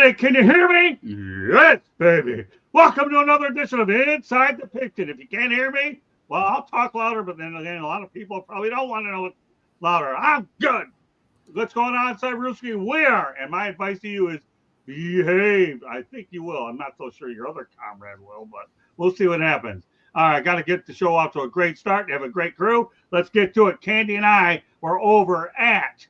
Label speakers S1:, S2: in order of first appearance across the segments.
S1: Hey, can you hear me? Yes, baby. Welcome to another edition of Inside the Picture. If you can't hear me, well, I'll talk louder, but then again, a lot of people probably don't want to know it louder. I'm good. What's going on, Cybrewski? We are, and my advice to you is behave. I think you will. I'm not so sure your other comrade will, but we'll see what happens. All right, got to get the show off to a great start. Have a great crew. Let's get to it. Candy and I were over at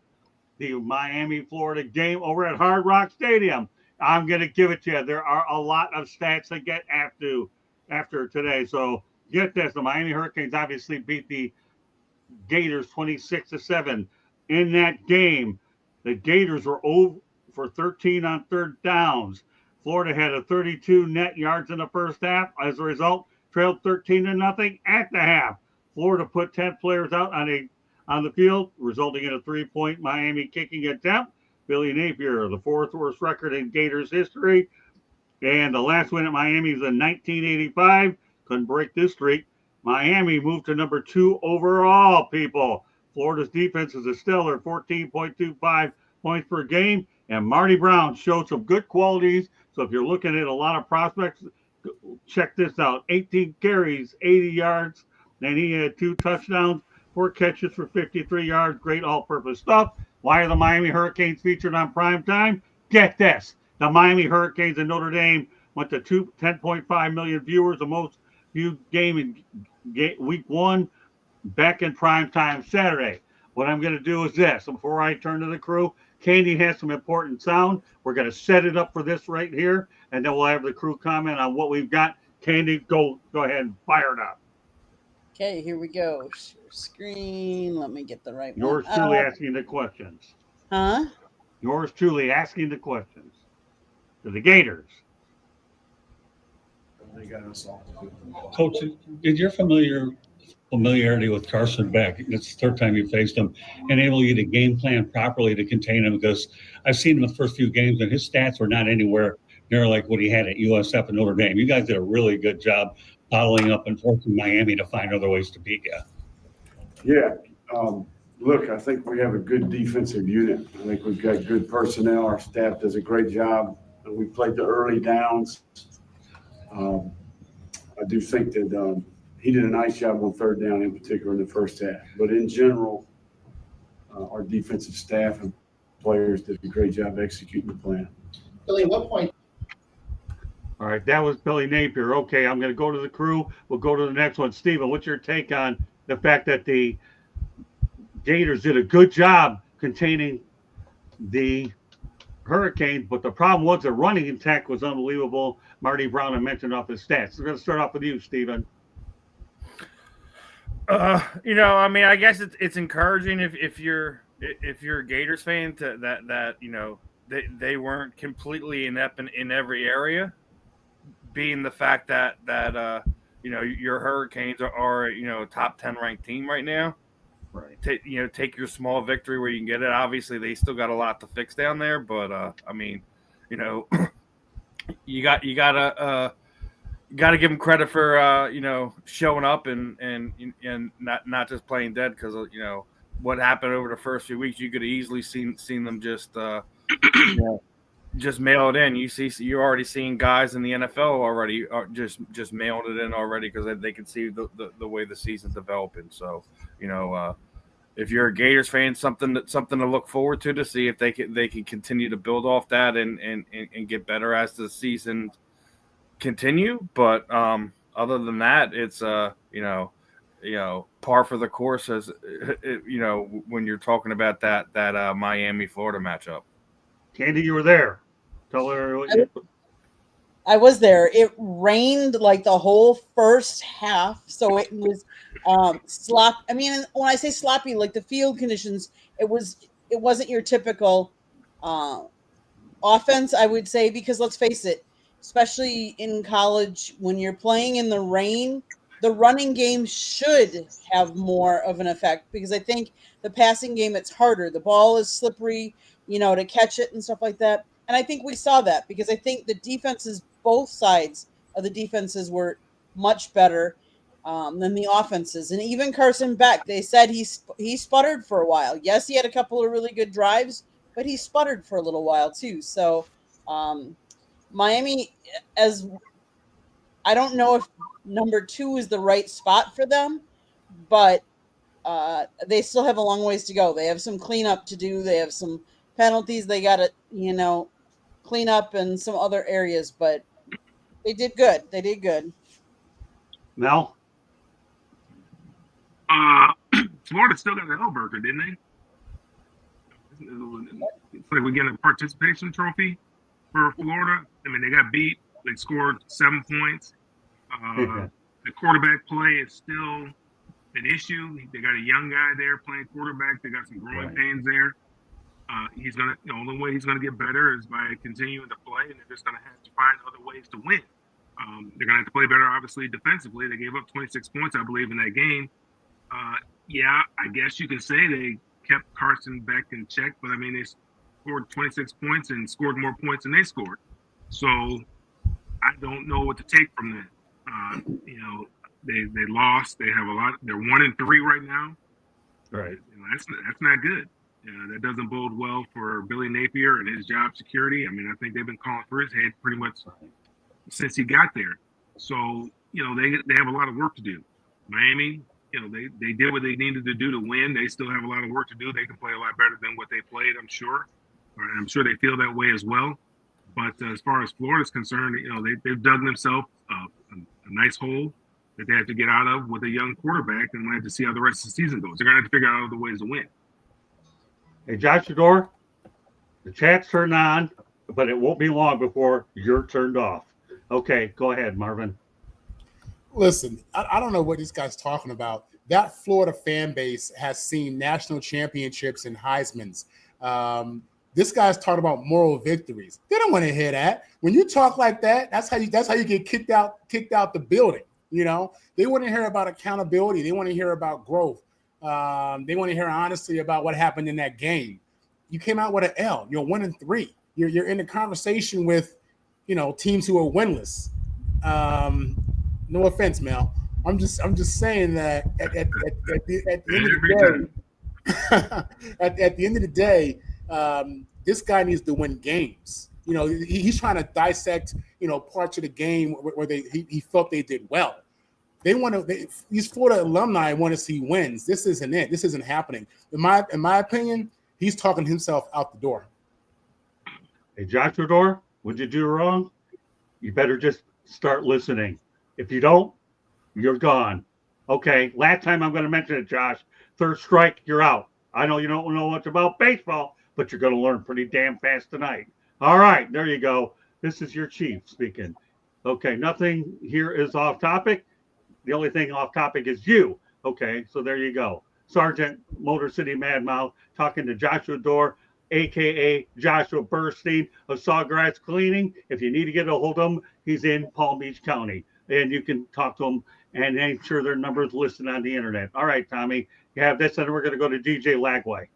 S1: the Miami, Florida game over at Hard Rock Stadium. I'm going to give it to you. There are a lot of stats to get after today. So get this. The Miami Hurricanes obviously beat the Gators 26-7. In that game, the Gators were over for 13 on third downs. Florida had a 32 net yards in the first half. As a result, trailed 13-0 at the half. Florida put 10 players out on the field, resulting in a 3-point Miami kicking attempt. Billy Napier, the fourth worst record in Gators history. And the last win at Miami is in 1985. Couldn't break this streak. Miami moved to number 2 overall, people. Florida's defense is a stellar 14.25 points per game. And Marty Brown showed some good qualities. So if you're looking at a lot of prospects, check this out. 18 carries, 80 yards. Then he had 2 touchdowns, 4 catches for 53 yards. Great all-purpose stuff. Why are the Miami Hurricanes featured on prime time? Get this. The Miami Hurricanes in Notre Dame went to 10.5 million viewers, the most viewed game in week 1, back in prime time Saturday. What I'm going to do is this. Before I turn to the crew, Candy has some important sound. We're going to set it up for this right here, and then we'll have the crew comment on what we've got. Candy, go ahead and fire it up.
S2: Okay, here we go. Share screen. Let me get the right
S1: Yours
S2: one.
S1: truly asking the questions.
S2: Huh?
S1: Yours truly asking the questions. To the Gators.
S3: They got us all.
S4: Coach, did your familiarity with Carson Beck, it's the third time you faced him, enable you to game plan properly to contain him? Because I've seen him the first few games, and his stats were not anywhere near like what he had at USF and Notre Dame. You guys did a really good job bottling up and forcing Miami to find other ways to beat you.
S3: Yeah. Look, I think we have a good defensive unit. I think we've got good personnel. Our staff does a great job. We played the early downs. I do think that he did a nice job on third down in particular in the first half. But in general, our defensive staff and players did a great job executing the plan.
S5: Billy, at what point?
S1: All right, that was Billy Napier. Okay, I'm going to go to the crew. We'll go to the next one. Steven, what's your take on the fact that the Gators did a good job containing the Hurricanes, but the problem was the running attack was unbelievable. Marty Brown had mentioned off his stats. We're going to start off with you, Steven.
S6: I guess it's encouraging if you're a Gators fan that they weren't completely inept in every area, being the fact that your Hurricanes are top 10 ranked team right now.
S1: Right.
S6: Take your small victory where you can get it. Obviously, they still got a lot to fix down there, but you got to give them credit for showing up and not just playing dead, because what happened over the first few weeks. You could have easily seen them just just mail it in. You're already seeing guys in the NFL already just mailed it in already because they can see the way the season's developing. So if you're a Gators fan, something to look forward to see if they can continue to build off that and get better as the season continue. But other than that, it's par for the course as when you're talking about that Miami Florida matchup.
S1: Candy, you were there. Tell her what you.
S2: I was there. It rained like the whole first half, so it was slop. I mean, when I say sloppy, like the field conditions, it wasn't your typical offense, I would say, because let's face it, especially in college, when you're playing in the rain, the running game should have more of an effect, because I think the passing game, it's harder. The ball is slippery, to catch it and stuff like that. And I think we saw that because I think the defenses, both sides of the defenses, were much better than the offenses. And even Carson Beck, they said he sputtered for a while. Yes, he had a couple of really good drives, but he sputtered for a little while too. So Miami, as I don't know if number 2 is the right spot for them, but they still have a long ways to go. They have some cleanup to do. They have some penalties they got to, clean up in some other areas, but they did good. They did good.
S1: Mel?
S5: Florida still got the Hellburger, didn't they? It's like we're getting a participation trophy for Florida. I mean, they got beat. They scored 7 points. The quarterback play is still an issue. They got a young guy there playing quarterback. They got some growing pains there. The only way he's gonna get better is by continuing to play, and they're just gonna have to find other ways to win. They're gonna have to play better, obviously, defensively. They gave up 26 points, I believe, in that game. I guess you can say they kept Carson back in check, but I mean, they scored 26 points and scored more points than they scored. So I don't know what to take from that. They lost. They have a lot. They're 1-3 right now.
S1: Right.
S5: That's not good. That doesn't bode well for Billy Napier and his job security. I mean, I think they've been calling for his head pretty much since he got there. So, they have a lot of work to do. Miami, they did what they needed to do to win. They still have a lot of work to do. They can play a lot better than what they played, I'm sure. I'm sure they feel that way as well. But as far as Florida's concerned, they've dug themselves a nice hole that they have to get out of with a young quarterback, and we'll have to see how the rest of the season goes. They're going to have to figure out other ways to win.
S1: Hey, Josh Shador, the chat's turned on, but it won't be long before you're turned off. Okay, go ahead, Marvin.
S7: Listen, I don't know what this guy's talking about. That Florida fan base has seen national championships and Heismans. This guy's talking about moral victories. They don't want to hear that. When you talk like that, that's how you get kicked out the building. They want to hear about accountability. They want to hear about growth. They want to hear honestly about what happened in that game. You came out with an L. You're 1-3. You're in a conversation with, teams who are winless. No offense, Mel. I'm just saying that at the end of the day, at the end of the day, this guy needs to win games. He's trying to dissect, parts of the game where he felt they did well. These Florida alumni want to see wins. This isn't it. This isn't happening. In my opinion, he's talking himself out the door.
S1: Hey, Josh Shador, what'd you do wrong? You better just start listening. If you don't, you're gone. Okay, last time I'm going to mention it, Josh. Third strike, you're out. I know you don't know much about baseball, but you're going to learn pretty damn fast tonight. All right, there you go. This is your chief speaking. Okay, nothing here is off topic. The only thing off topic is you. Okay, so there you go. Sergeant Motor City Madmouth talking to Joshua Dorr, a.k.a. Joshua Burstein of Sawgrass Cleaning. If you need to get a hold of him, he's in Palm Beach County. And you can talk to him, and I'm sure their number's listed on the internet. All right, Tommy, you have this, and we're going to go to DJ Lagway.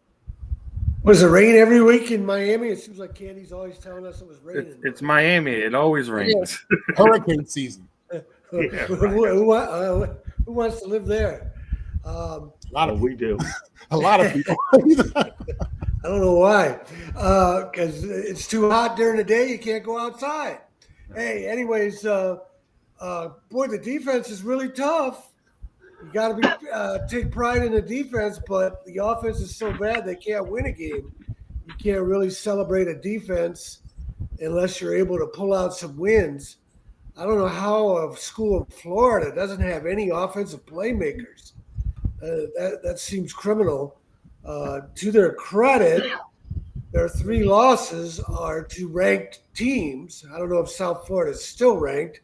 S8: Was it rain every week in Miami? It seems like Candy's always telling us it was raining.
S6: It's Miami. It always rains.
S7: Hurricane season.
S8: Yeah, right. Who wants to live there?
S7: A lot of
S1: we do.
S7: A lot of people.
S8: I don't know why. Because it's too hot during the day. You can't go outside. Hey, anyways, boy, the defense is really tough. You got to take pride in the defense, but the offense is so bad they can't win a game. You can't really celebrate a defense unless you're able to pull out some wins. I don't know how a school in Florida doesn't have any offensive playmakers. That seems criminal. To their credit, their 3 losses are to ranked teams. I don't know if South Florida is still ranked,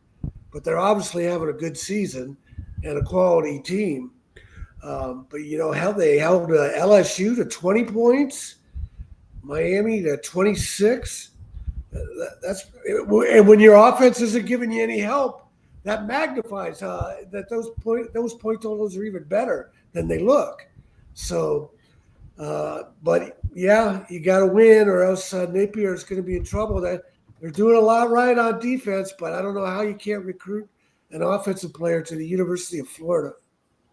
S8: but they're obviously having a good season and a quality team. But, they held LSU to 20 points, Miami to 26. And when your offense isn't giving you any help, that magnifies that those point totals are even better than they look. So, but yeah, you got to win, or else Napier is going to be in trouble. That they're doing a lot right on defense, but I don't know how you can't recruit an offensive player to the University of Florida.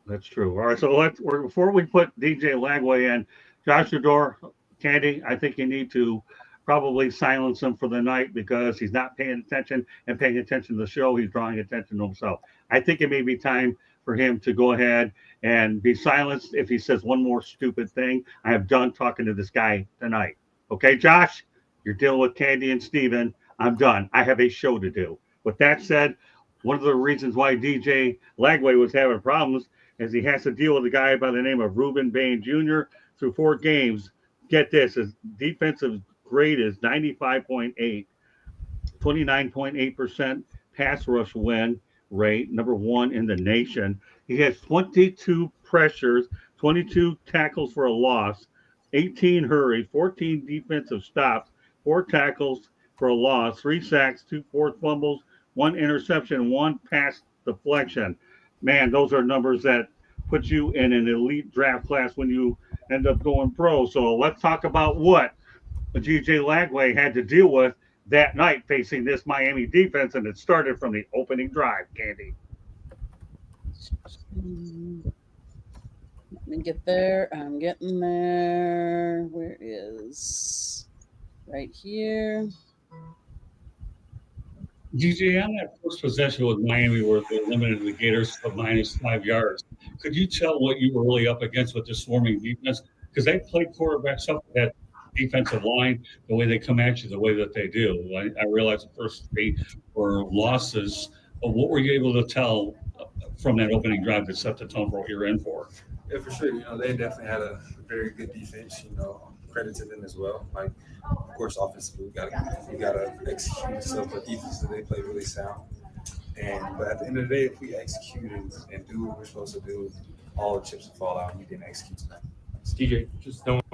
S1: That's true. All right, so before we put DJ Lagway in, Josh Shador, Candy, I think you need to probably silence him for the night because he's not paying attention and paying attention to the show. He's drawing attention to himself. I think it may be time for him to go ahead and be silenced if he says one more stupid thing. I am done talking to this guy tonight. Okay, Josh, you're dealing with Candy and Steven. I'm done. I have a show to do. With that said, one of the reasons why DJ Lagway was having problems is he has to deal with a guy by the name of Reuben Bain Jr. through 4 games. Get this, his defensive grade is 95.8, 29.8% pass rush win rate, number 1 in the nation. He has 22 pressures, 22 tackles for a loss, 18 hurries, 14 defensive stops, 4 tackles for a loss, 3 sacks, 2 forced fumbles, 1 interception, 1 pass deflection. Man, those are numbers that put you in an elite draft class when you end up going pro. So let's talk about what DJ Lagway had to deal with that night facing this Miami defense, and it started from the opening drive, Candy.
S2: Let me get there. I'm getting there. Where is right here?
S4: DJ, on that first possession with Miami where they limited the Gators to -5 yards, could you tell what you were really up against with the swarming defense? Because they played quarterbacks up that defensive line, the way they come at you, the way that they do. I realize the first 3 were losses, but what were you able to tell from that opening drive that set the tone for what you're in for?
S9: Yeah, for sure. They definitely had a very good defense. Credit to them as well. Like, of course, offensively, we gotta execute. So the defense that they play really sound. But at the end of the day, if we execute and do what we're supposed to do, all the chips will fall out. And we didn't execute tonight.
S5: DJ, just don't.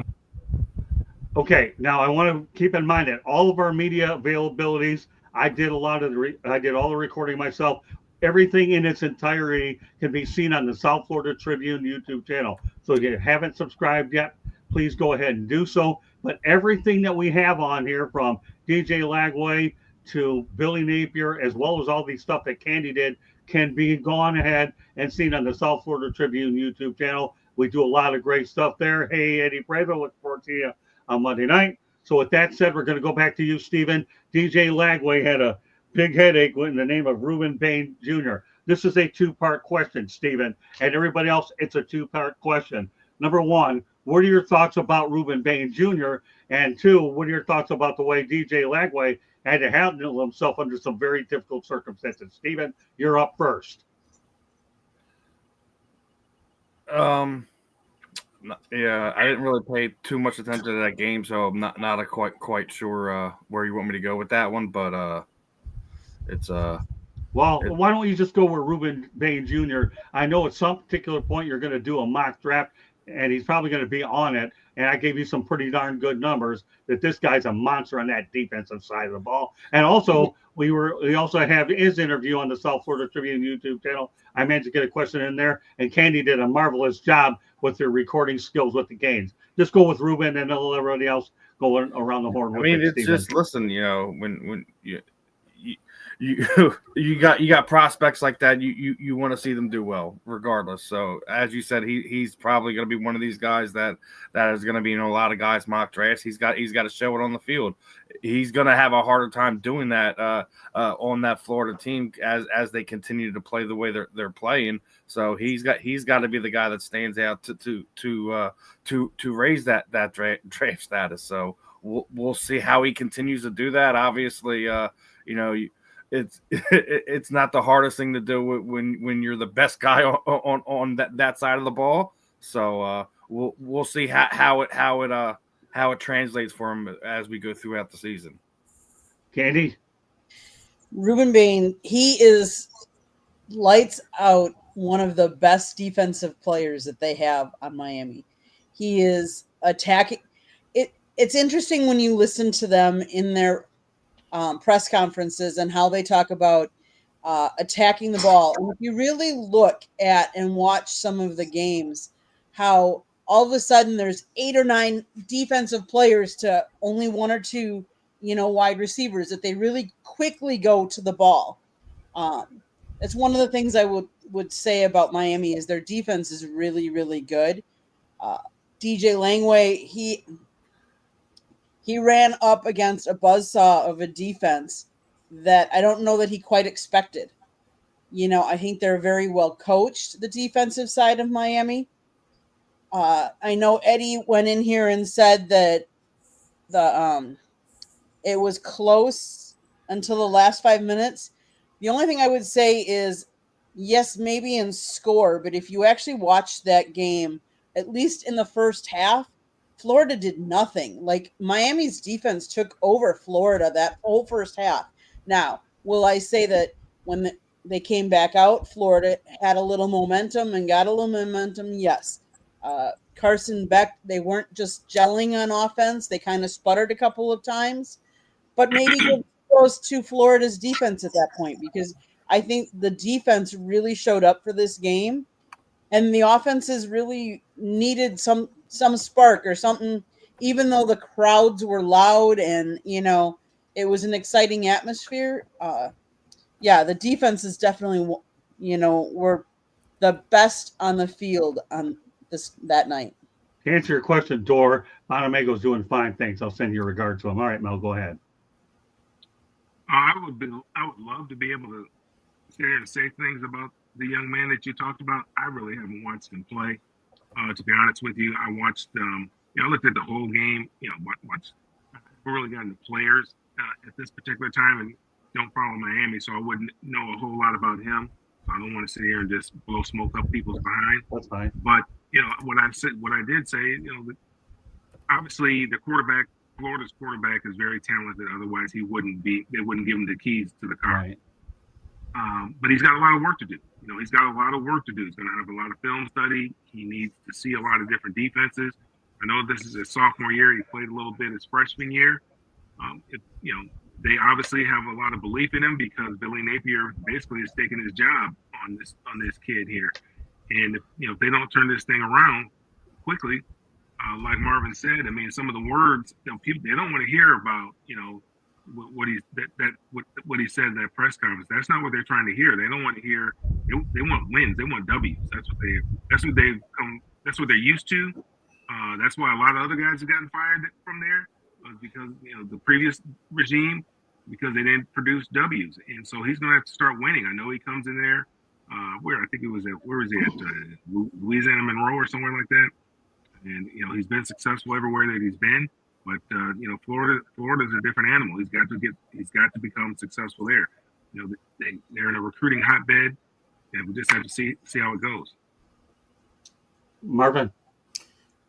S1: Okay, now I want to keep in mind that all of our media availabilities, I did all the recording myself. Everything in its entirety can be seen on the South Florida Tribune YouTube channel. So if you haven't subscribed yet, please go ahead and do so. But everything that we have on here, from DJ Lagway to Billy Napier, as well as all these stuff that Candy did, can be gone ahead and seen on the South Florida Tribune YouTube channel. We do a lot of great stuff there. Hey, Eddie Pravo, look forward to you on Monday night. So with that said, we're going to go back to you, Steven. DJ Lagway had a big headache in the name of Reuben Bain Jr. This is a 2-part question, Steven. And everybody else, it's a 2-part question. Number 1, what are your thoughts about Reuben Bain Jr.? And 2, what are your thoughts about the way DJ Lagway had to handle himself under some very difficult circumstances? Steven, you're up first.
S6: Yeah, I didn't really pay too much attention to that game, so I'm not quite sure where you want me to go with that one. But it's
S1: well, why don't you just go with Reuben Bain Jr.? I know at some particular point you're going to do a mock draft, and he's probably going to be on it. And I gave you some pretty darn good numbers that this guy's a monster on that defensive side of the ball. And also, we also have his interview on the South Florida Tribune YouTube channel. I managed to get a question in there, and Candy did a marvelous job with their recording skills with the games. Just go with Reuben, and let everybody else go around the horn.
S6: It's Steven. Just listen. When you got prospects like that, you want to see them do well regardless. So as you said, he's probably going to be one of these guys that is going to be in a lot of guys mock drafts. He's got to show it on the field. He's going to have a harder time doing that on that Florida team as they continue to play the way they're playing. So he's got to be the guy that stands out to raise that draft status. So we'll see how he continues to do that. Obviously, it's not the hardest thing to do when you're the best guy on that side of the ball. So we'll see how it translates for him as we go throughout the season.
S1: Candy?
S2: Reuben Bain, he is lights out, one of the best defensive players that they have on Miami. He is attacking. It's interesting when you listen to them in their press conferences and how they talk about attacking the ball. And if you really look at and watch some of the games, how all of a sudden there's 8 or 9 defensive players to only 1 or 2, wide receivers, that they really quickly go to the ball. It's one of the things I would say about Miami is their defense is really, really good. DJ Lagway, he ran up against a buzzsaw of a defense that I don't know that he quite expected. I think they're very well coached, the defensive side of Miami. I know Eddie went in here and said that it was close until the last 5 minutes. The only thing I would say is, yes, maybe in score, but if you actually watch that game, at least in the first half, Florida did nothing. Like, Miami's defense took over Florida that whole first half. Now, will I say that when they came back out, Florida had a little momentum and got a little momentum? Yes. Carson Beck, they weren't just gelling on offense. They kind of sputtered a couple of times. But maybe give those to Florida's defense at that point, because I think the defense really showed up for this game, and the offenses really needed some spark or something. Even though the crowds were loud and it was an exciting atmosphere, the defense is definitely were the best on the field on that night.
S1: To answer your question, Dor, Montemago's doing fine. Thanks. I'll send your regard to him. All right, Mel, go ahead.
S5: I would love to be able to sit here and say things about the young man that you talked about. I really haven't watched him play. To be honest with you, I watched. I looked at the whole game. Watched. I haven't really gotten the players at this particular time, and don't follow Miami, so I wouldn't know a whole lot about him. So I don't want to sit here and just blow smoke up people's behind.
S1: That's fine.
S5: But what I did say, obviously the quarterback. Florida's quarterback is very talented. Otherwise, they wouldn't give him the keys to the car.
S1: Right.
S5: But he's got a lot of work to do. He's got a lot of work to do. He's going to have a lot of film study. He needs to see a lot of different defenses. I know this is his sophomore year. He played a little bit his freshman year. They obviously have a lot of belief in him because Billy Napier basically is taking his job on this kid here. And if they don't turn this thing around quickly, like Marvin said, I mean, some of the words, people, they don't want to hear about, what he said in that press conference. That's not what they're trying to hear. They don't want to hear. They want wins. They want W's. That's what they're used to. That's why a lot of other guys have gotten fired from there, because the previous regime, because they didn't produce W's, and so he's going to have to start winning. I know he comes in there. Where was he at? Louisiana Monroe or somewhere like that. And he's been successful everywhere that he's been, but Florida's a different animal. He's got to become successful there. They're in a recruiting hotbed, and we just have to see how it goes.
S1: Marvin,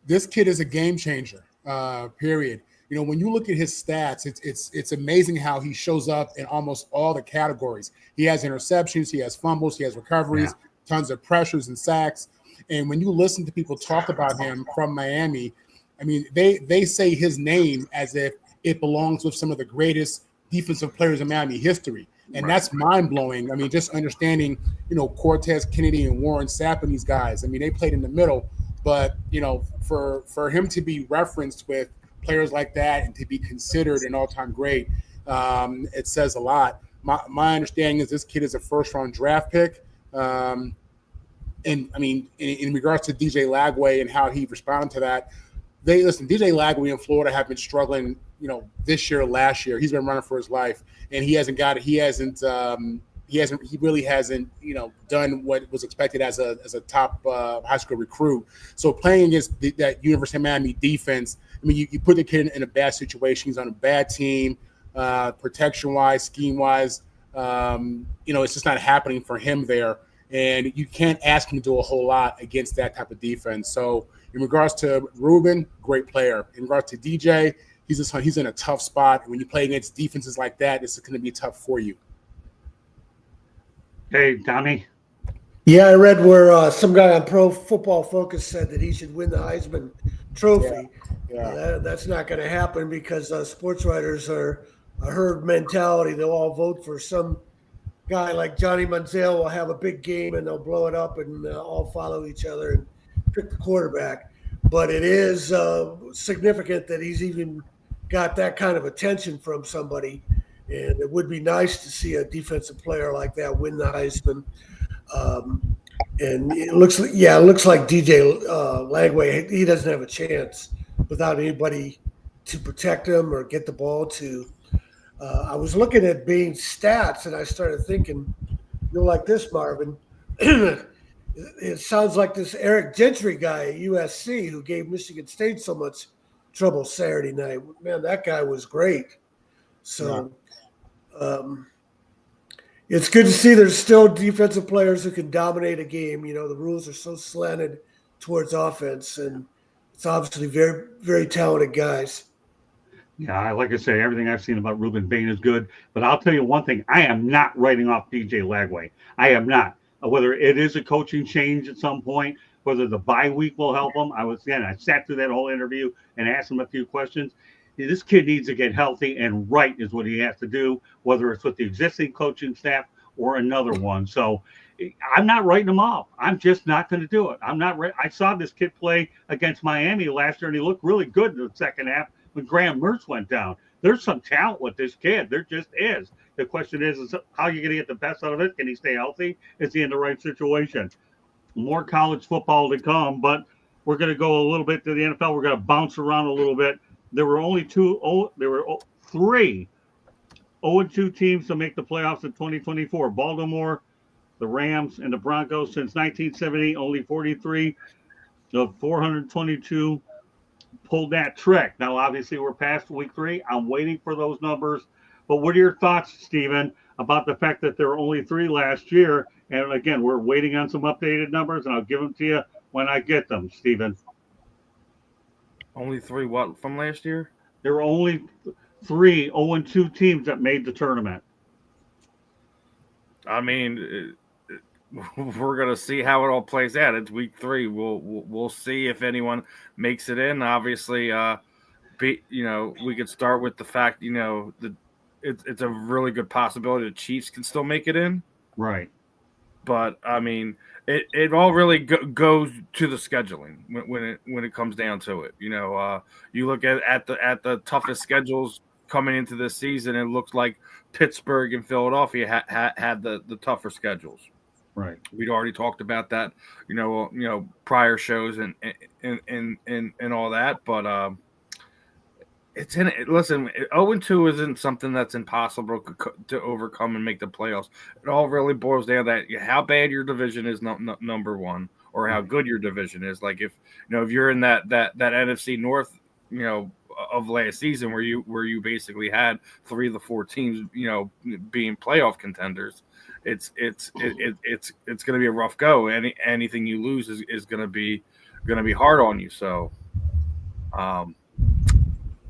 S7: this kid is a game changer. Period. When you look at his stats, it's amazing how he shows up in almost all the categories. He has interceptions, he has fumbles, he has recoveries, tons of pressures and sacks. And when you listen to people talk about him from Miami, I mean, they say his name as if it belongs with some of the greatest defensive players in Miami history. And that's mind-blowing. I mean, just understanding, Cortez Kennedy and Warren Sapp and these guys. I mean, they played in the middle. But, for him to be referenced with players like that and to be considered an all-time great, it says a lot. My understanding is this kid is a first-round draft pick. And I mean, in regards to DJ Lagway and how he responded to that, DJ Lagway in Florida have been struggling, this year, last year. He's been running for his life, and he really hasn't, done what was expected as a top high school recruit. So playing against that University of Miami defense, I mean, you put the kid in a bad situation. He's on a bad team, protection-wise, scheme-wise. It's just not happening for him there. And you can't ask him to do a whole lot against that type of defense. So in regards to Ruben, great player. In regards to DJ, he's in a tough spot. And when you play against defenses like that, it's going to be tough for you.
S1: Hey, Tommy.
S8: Yeah, I read where some guy on Pro Football Focus said that he should win the Heisman Trophy. Yeah. That's not going to happen because sports writers are a herd mentality. They'll all vote for some guy like Johnny Manziel will have a big game and they'll blow it up and all follow each other and pick the quarterback. But it is significant that he's even got that kind of attention from somebody. And it would be nice to see a defensive player like that win the Heisman. And it looks like DJ Lagway, he doesn't have a chance without anybody to protect him or get the ball to. I was looking at Bain's stats, and I started thinking, like this, Marvin. It sounds like this Eric Gentry guy at USC who gave Michigan State so much trouble Saturday night. Man, that guy was great. So it's good to see there's still defensive players who can dominate a game. You know, the rules are so slanted towards offense, and it's obviously very, very talented guys.
S1: Yeah, like I say, everything I've seen about Ruben Bain is good. But I'll tell you one thing: I am not writing off DJ Lagway. I am not. Whether it is a coaching change at some point, whether the bye week will help him. I sat through that whole interview and asked him a few questions. This kid needs to get healthy, and right is what he has to do, whether it's with the existing coaching staff or another one. So I'm not writing him off. I'm just not going to do it. I saw this kid play against Miami last year, and he looked really good in the second half when Graham Mertz went down. There's some talent with this kid. There just is. The question is how you're going to get the best out of it. Can he stay healthy? Is he in the right situation? More college football to come, but we're going to go a little bit to the NFL. We're going to bounce around a little bit. There were three 0-2 teams to make the playoffs in 2024. Baltimore, the Rams, and the Broncos. Since 1970, only 43 of 422 pulled that trick. Now, obviously, we're past week 3. I'm waiting for those numbers. But what are your thoughts, Stephen, about the fact that there were only 3 last year? And again, we're waiting on some updated numbers, and I'll give them to you when I get them, Stephen.
S6: Only 3 what from last year?
S1: There were only 3 0-2 teams that made the tournament.
S6: I mean, we're gonna see how it all plays out. It's week 3. We'll see if anyone makes it in. Obviously, we could start with the fact, it's a really good possibility the Chiefs can still make it in.
S1: Right.
S6: But I mean, it all really goes to the scheduling when it comes down to it. You look at the toughest schedules coming into this season. It looks like Pittsburgh and Philadelphia had the tougher schedules.
S1: Right.
S6: We'd already talked about that, prior shows and all that. But it's in it. Listen, 0-2 isn't something that's impossible to overcome and make the playoffs. It all really boils down to that how bad your division is, number one, or how good your division is. Like if you're in that NFC North, of last season where you basically had 3 of the 4 teams, being playoff contenders, it's going to be a rough go. Anything you lose is going to be hard on you. So,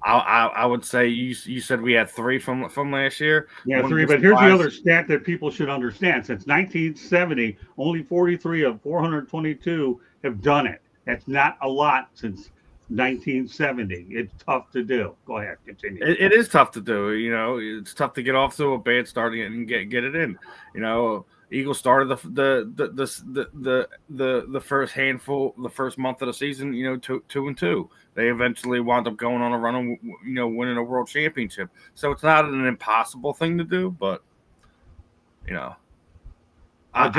S6: I would say you said we had 3 from last year.
S1: Yeah, 3. But here's the other stat that people should understand. Since 1970, only 43 of 422 have done it. That's not a lot since 1970. It's tough to do. Go ahead, continue.
S6: It is tough to do. It's tough to get off to a bad start and get it in. Eagles started the first handful, the first month of the season, 2-2. They eventually wound up going on a run and winning a world championship. So it's not an impossible thing to do, but I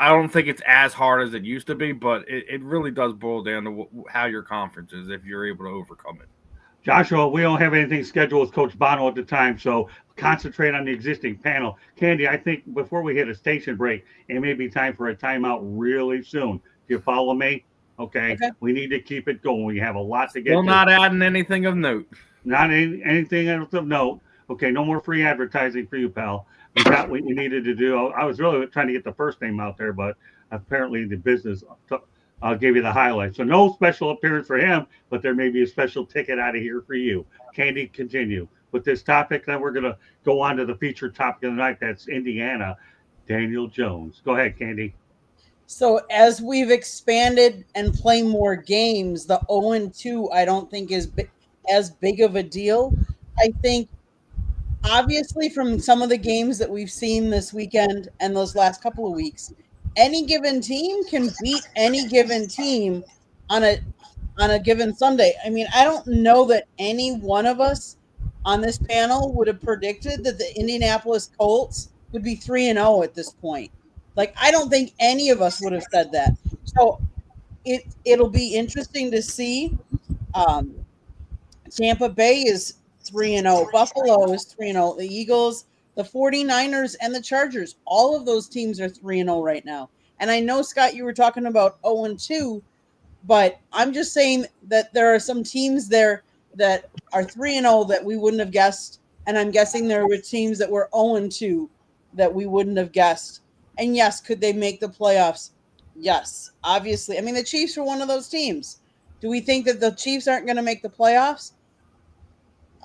S6: don't think it's as hard as it used to be, but it really does boil down to how your conference is if you're able to overcome it.
S1: Joshua, we don't have anything scheduled with Coach Bono at the time, so concentrate on the existing panel. Candy, I think before we hit a station break, it may be time for a timeout really soon. Do you follow me? Okay. We need to keep it going. We have a lot to get
S6: Still not adding anything of note.
S1: Not anything else of note. Okay, no more free advertising for you, pal. You got what you needed to do. I was really trying to get the first name out there, but apparently the business gave you the highlight. So no special appearance for him, but there may be a special ticket out of here for you. Candy, continue with this topic. Then we're going to go on to the featured topic of the night. That's Indiana, Daniel Jones. Go ahead, Candy.
S2: So as we've expanded and play more games, the 0-2 I don't think is as big of a deal. I think obviously from some of the games that we've seen this weekend and those last couple of weeks, any given team can beat any given team on a given Sunday. I mean, I don't know that any one of us on this panel would have predicted that the Indianapolis Colts would be 3-0 at this point. Like, I don't think any of us would have said that. So it'll be interesting to see. Tampa Bay is 3-0. Buffalo is 3-0. The Eagles, the 49ers, and the Chargers, all of those teams are 3-0 right now. And I know, Scott, you were talking about 0-2, but I'm just saying that there are some teams there that are 3-0 that we wouldn't have guessed. And I'm guessing there were teams that were 0-2 that we wouldn't have guessed. And yes, could they make the playoffs? Yes, obviously. I mean, the Chiefs were one of those teams. Do we think that the Chiefs aren't going to make the playoffs?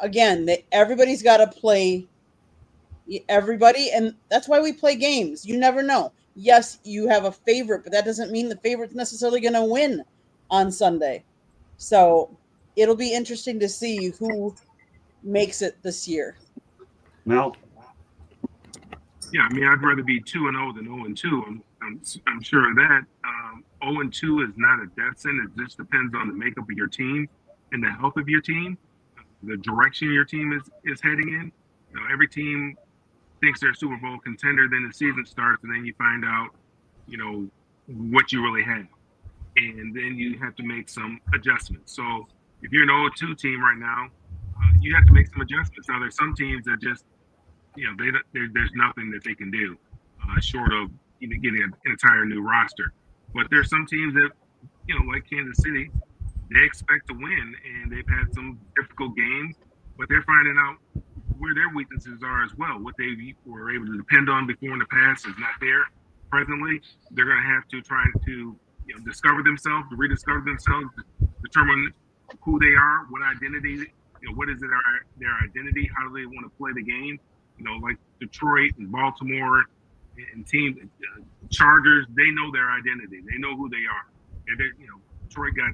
S2: Again, everybody's got to play everybody, and that's why we play games. You never know. Yes, you have a favorite, but that doesn't mean the favorite's necessarily going to win on Sunday. So it'll be interesting to see who makes it this year.
S1: Mel?
S5: Yeah, I mean, I'd rather be 2-0 than 0-2. I'm sure of that. 0-2 is not a death sentence. It just depends on the makeup of your team and the health of your team, the direction your team is heading in. You know, every team thinks they're a Super Bowl contender, then the season starts, and then you find out, you know, what you really have. And then you have to make some adjustments. So if you're an 0-2 team right now, you have to make some adjustments. Now, there's some teams that just, you know, there's nothing that they can do short of, you know, getting an entire new roster. But there's some teams that, you know, like Kansas City, they expect to win, and they've had some difficult games, but they're finding out where their weaknesses are as well. What they were able to depend on before in the past is not there presently. They're going to have to try to, you know, discover themselves, rediscover themselves, determine who they are, what identity, you know, what is it their identity, how do they want to play the game. You know, like Detroit and Baltimore and teams, Chargers, they know their identity. They know who they are. You know, Detroit got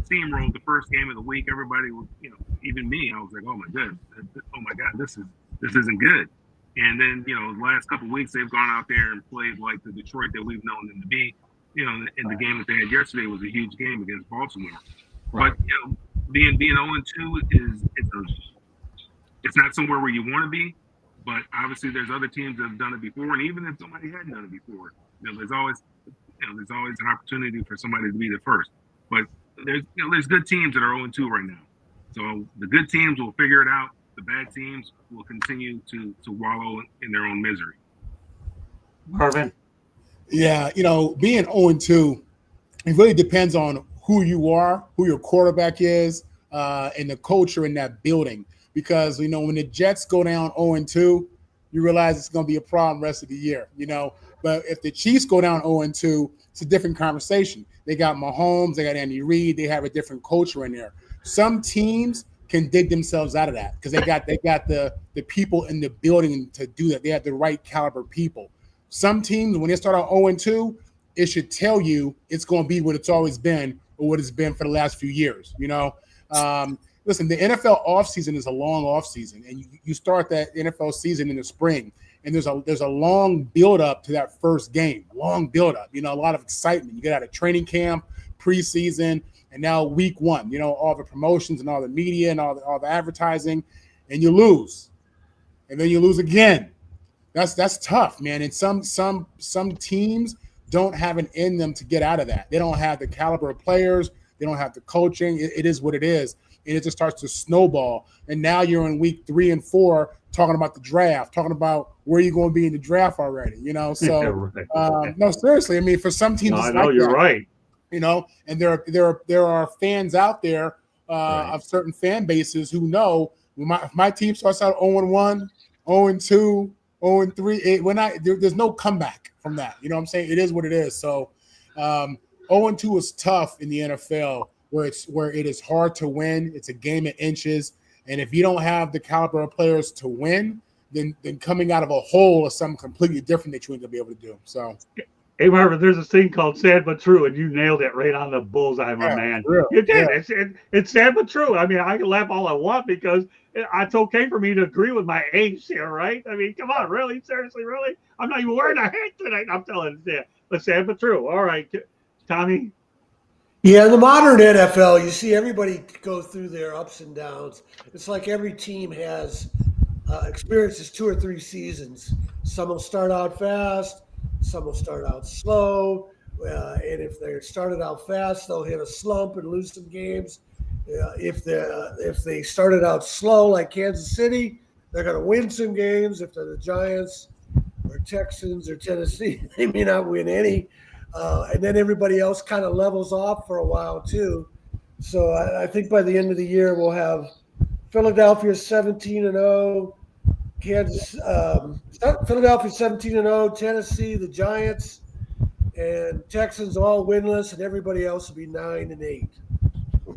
S5: steamrolled the first game of the week. Everybody was, you know, even me, I was like, oh my God, this isn't good. And then, you know, the last couple of weeks they've gone out there and played like the Detroit that we've known them to be. You know, and the game that they had yesterday was a huge game against Baltimore. Right. But, you know, being 0-2 it's not somewhere where you want to be, but obviously there's other teams that have done it before, and even if somebody hadn't done it before, you know, there's always an opportunity for somebody to be the first. But there's good teams that are 0-2 right now. So the good teams will figure it out. The bad teams will continue to wallow in their own misery.
S1: Marvin?
S7: Yeah, you know, being 0-2, it really depends on who you are, who your quarterback is, and the culture in that building. Because, you know, when the Jets go down 0-2, you realize it's going to be a problem rest of the year, you know. But if the Chiefs go down 0-2, it's a different conversation. They got Mahomes, they got Andy Reid, they have a different culture in there. Some teams can dig themselves out of that because they got the people in the building to do that. They have the right caliber people. Some teams, when they start out 0-2, it should tell you it's going to be what it's always been or what it's been for the last few years, you know. Listen, the NFL offseason is a long offseason, and you start that NFL season in the spring, and there's a long build-up to that first game, long build-up, you know, a lot of excitement. You get out of training camp, preseason, and now week one, you know, all the promotions and all the media and all the advertising, and you lose. And then you lose again. That's tough, man. And some teams don't have it in them to get out of that. They don't have the caliber of players. They don't have the coaching. It is what it is. And it just starts to snowball. And now you're in week 3 and 4 talking about the draft, talking about where you're going to be in the draft already, you know? So, no, seriously. I mean, for some teams,
S1: I know you're right.
S7: You know, and there are fans out there of certain fan bases who know if my team starts out 0-1, 0-2, 0-3, there's no comeback from that. You know what I'm saying? It is what it is. So 0-2 is tough in the NFL, where it is hard to win. It's a game of inches, and if you don't have the caliber of players to win, then coming out of a hole is something completely different that you ain't gonna be able to do. So,
S1: hey Marvin, there's this thing called sad but true, and you nailed it right on the bullseye, my man. You did. Yeah. It's sad but true. I mean, I can laugh all I want because it's okay for me to agree with my age here, right? I mean, come on, really, seriously, really. I'm not even wearing a hat tonight. I'm telling you, but sad but true. All right, Tommy.
S8: Yeah, in the modern NFL, you see everybody go through their ups and downs. It's like every team has experiences 2 or 3 seasons. Some will start out fast, some will start out slow, and if they started out fast, they'll hit a slump and lose some games. If they started out slow like Kansas City, they're going to win some games. If they're the Giants or Texans or Tennessee, they may not win any. And then everybody else kind of levels off for a while too. So I think by the end of the year we'll have Philadelphia 17-0, Philadelphia 17-0, Tennessee, the Giants, and Texans all winless, and everybody else will be 9-8.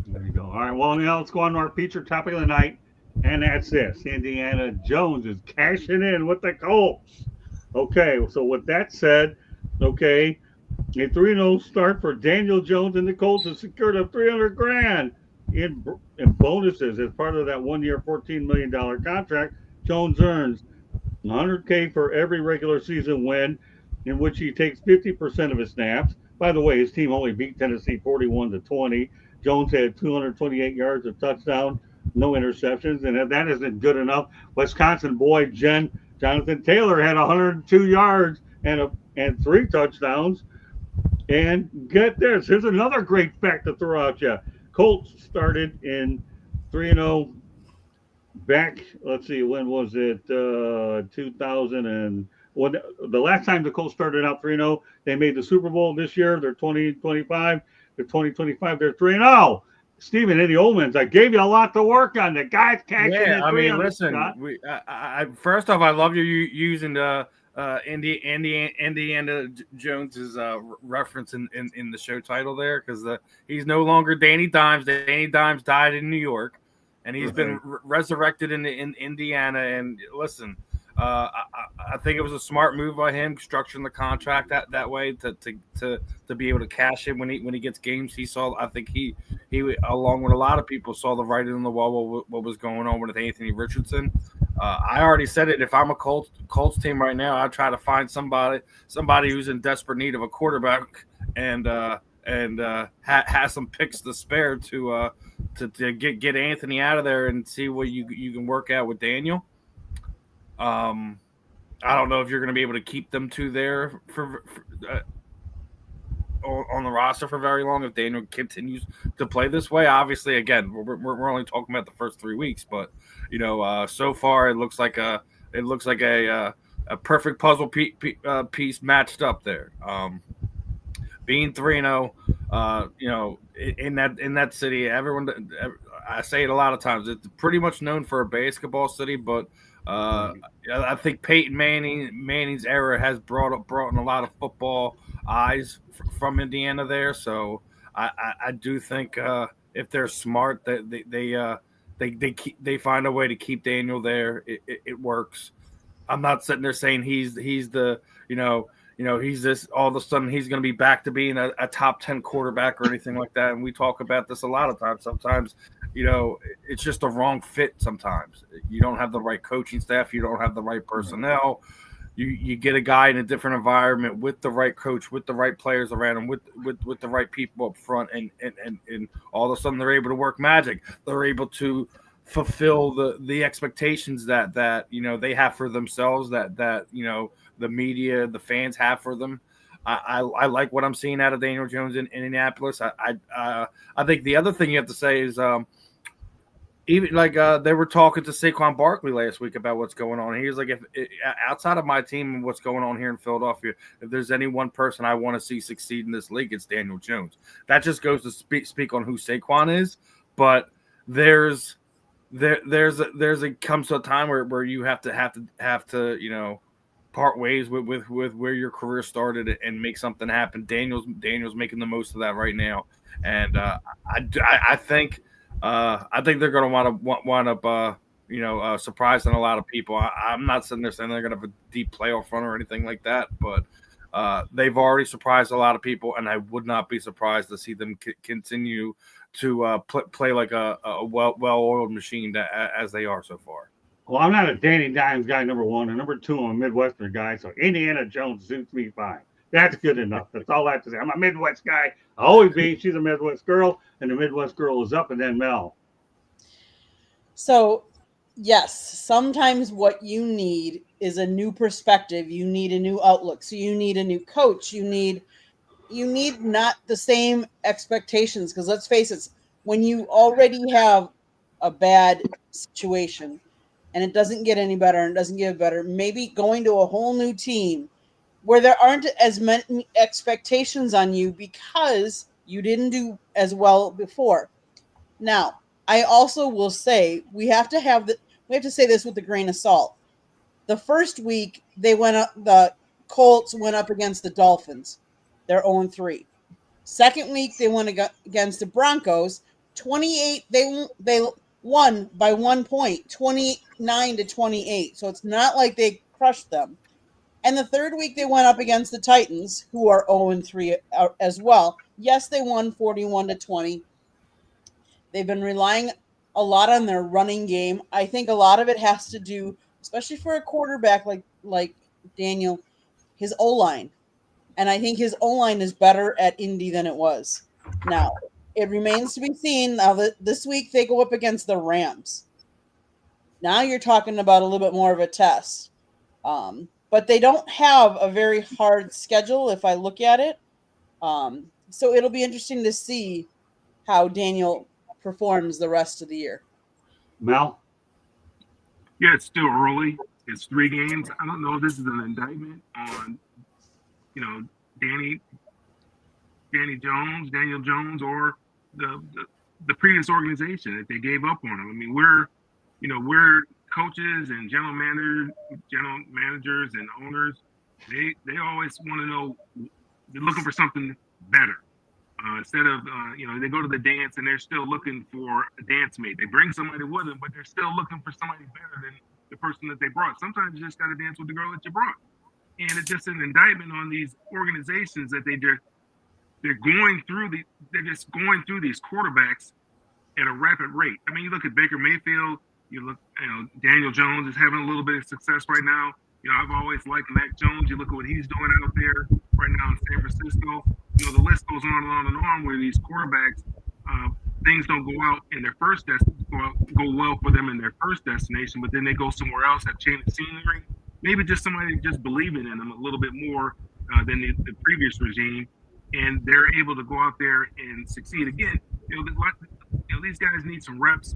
S1: There you go. All right. Well, now let's go on to our feature topic of the night, and that's this: Indiana Jones is cashing in with the Colts. Okay. So with that said, okay, a 3-0 start for Daniel Jones and the Colts has secured a $300,000 in bonuses as part of that 1-year, $14 million contract. Jones earns $100K for every regular season win, in which he takes 50% of his snaps. By the way, his team only beat Tennessee 41-20. Jones had 228 yards, a touchdown, no interceptions, and if that isn't good enough, Wisconsin boy Jonathan Taylor had 102 yards and 3 touchdowns. And get this, here's another great fact to throw out you. Colts started in 3-0 back, let's see, when was it? 2000 and when the last time the Colts started out 3-0, they made the Super Bowl. This year they're 2025. They're 2025. They're 3-0. Stephen, any Omens, I gave you a lot to work on. The guys cashing in.
S6: Yeah, I mean, listen. First off, I love you using the Indiana Jones's reference in the show title there, because he's no longer Danny Dimes. Danny Dimes died in New York, and he's been resurrected in Indiana. And listen, I think it was a smart move by him structuring the contract that way to be able to cash in when he gets games. He saw, I think he along with a lot of people saw the writing on the wall what was going on with Anthony Richardson. I already said it. If I'm a Colts team right now, I'd try to find somebody who's in desperate need of a quarterback and has some picks to spare to get Anthony out of there and see what you can work out with Daniel. I don't know if you're going to be able to keep them two there for on the roster for very long if Daniel continues to play this way. Obviously, again, we're only talking about the first 3 weeks, but so far it looks like a perfect puzzle piece matched up there. Being 3-0, in that city, everyone, I say it a lot of times, it's pretty much known for a basketball city, but I think Peyton Manning's era has brought in a lot of football eyes from Indiana there. So I do think if they're smart, that they find a way to keep Daniel there. It works. I'm not sitting there saying he's the he's this, all of a sudden he's going to be back to being a top 10 quarterback or anything like that. And we talk about this a lot of times. Sometimes, it's just a wrong fit. Sometimes you don't have the right coaching staff. You don't have the right personnel. You get a guy in a different environment with the right coach, with the right players around him, with the right people up front. And all of a sudden they're able to work magic. They're able to fulfill the expectations that they have for themselves, that the media, the fans have for them. I like what I'm seeing out of Daniel Jones in Indianapolis. I think the other thing you have to say is even like they were talking to Saquon Barkley last week about what's going on. He was like, if outside of my team and what's going on here in Philadelphia, if there's any one person I want to see succeed in this league, it's Daniel Jones. That just goes to speak on who Saquon is. But there's comes to a time where you have to part ways with where your career started and make something happen. Daniel's making the most of that right now, and I think they're going to wind up surprising a lot of people. I'm not sitting there saying they're going to have a deep playoff run or anything like that, but they've already surprised a lot of people, and I would not be surprised to see them continue to play like a well-oiled machine as they are so far.
S1: Well, I'm not a Danny Dimes guy, number one, and number two, I'm a Midwestern guy, so Indiana Jones suits me fine. That's good enough. That's all I have to say. I'm a Midwest guy. I always be. She's a Midwest girl, and the Midwest girl is up, and then Mel.
S2: So, yes, sometimes what you need is a new perspective. You need a new outlook. So you need a new coach. You need not the same expectations, because let's face it, when you already have a bad situation and it doesn't get any better and doesn't get better, maybe going to a whole new team where there aren't as many expectations on you because you didn't do as well before. Now, I also will say we have to say this with a grain of salt. The first week the Colts went up against the Dolphins. They're 0-3. Second week they went against the Broncos. 28 they won by 1 point, 29-28. So it's not like they crushed them. And the third week they went up against the Titans, who are 0-3 as well. Yes, they won 41-20. They've been relying a lot on their running game. I think a lot of it has to do, especially for a quarterback like Daniel, his O-line. And I think his O-line is better at Indy than it was. Now, it remains to be seen. Now that this week they go up against the Rams. Now you're talking about a little bit more of a test. But they don't have a very hard schedule if I look at it. So it'll be interesting to see how Daniel performs the rest of the year.
S1: Mel?
S5: Yeah, it's still early. It's 3 games. I don't know if this is an indictment on, Daniel Jones, or the previous organization that they gave up on him. I mean, we're coaches and general managers and owners. They always want to know, they're looking for something better. Instead of, they go to the dance and they're still looking for a dance mate. They bring somebody with them, but they're still looking for somebody better than the person that they brought. Sometimes you just got to dance with the girl that you brought. And it's just an indictment on these organizations that they're going through these quarterbacks at a rapid rate. I mean, you look at Baker Mayfield, Daniel Jones is having a little bit of success right now. I've always liked Mac Jones. You look at what he's doing out there right now in San Francisco. The list goes on and on and on where these quarterbacks, things don't go well for them in their first destination, but then they go somewhere else, have changed the scenery. Maybe just somebody just believing in them a little bit more than the previous regime, and they're able to go out there and succeed again. These guys need some reps.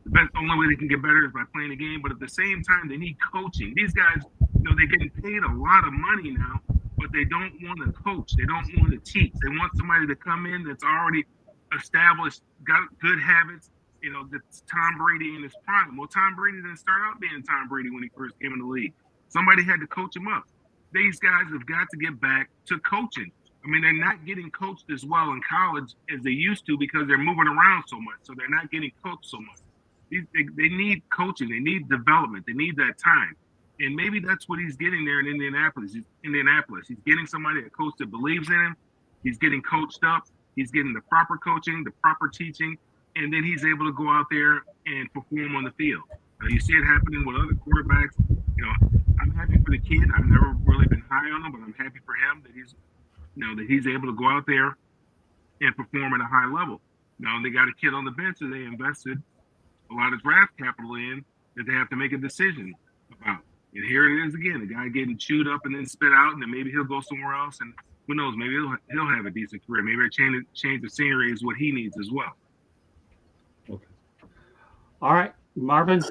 S5: The only way they can get better is by playing the game, but at the same time, they need coaching. These guys, they're getting paid a lot of money now, but they don't want to coach. They don't want to teach. They want somebody to come in that's already established, got good habits. That's Tom Brady in his prime. Well, Tom Brady didn't start out being Tom Brady when he first came in the league. Somebody had to coach him up. These guys have got to get back to coaching. I mean, they're not getting coached as well in college as they used to because they're moving around so much. So they're not getting coached so much. They need coaching. They need development. They need that time. And maybe that's what he's getting there in Indianapolis. He's getting somebody, a coach that believes in him. He's getting coached up. He's getting the proper coaching, the proper teaching, and then he's able to go out there and perform on the field. You see it happening with other quarterbacks. I'm happy for the kid. I've never really been high on him, but I'm happy for him that he's able to go out there and perform at a high level. Now they got a kid on the bench that they invested a lot of draft capital in that they have to make a decision about. And here it is again, the guy getting chewed up and then spit out, and then maybe he'll go somewhere else, and who knows, maybe he'll have a decent career. Maybe a change of scenery is what he needs as well.
S1: Okay. All right, Marvin.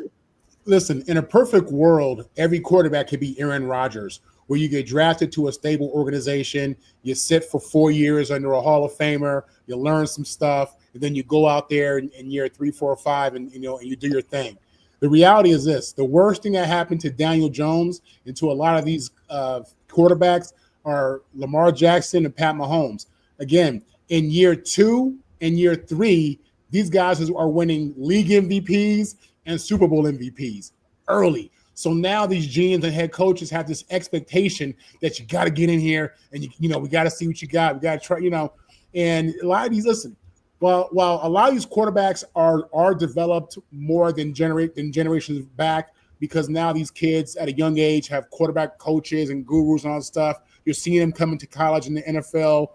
S7: Listen, in a perfect world, every quarterback could be Aaron Rodgers, where you get drafted to a stable organization, you sit for 4 years under a Hall of Famer, you learn some stuff, and then you go out there in year 3, 4, 5, and you do your thing. The reality is this: the worst thing that happened to Daniel Jones and to a lot of these quarterbacks are Lamar Jackson and Pat Mahomes. Again, in year 2 and year 3, these guys are winning league MVPs and Super Bowl MVPs early. So now these GMs and head coaches have this expectation that you got to get in here and we got to see what you got. We got to try, and a lot of these, listen, while a lot of these quarterbacks are developed more than generations back, because now these kids at a young age have quarterback coaches and gurus and all that stuff. You're seeing them coming to college in the NFL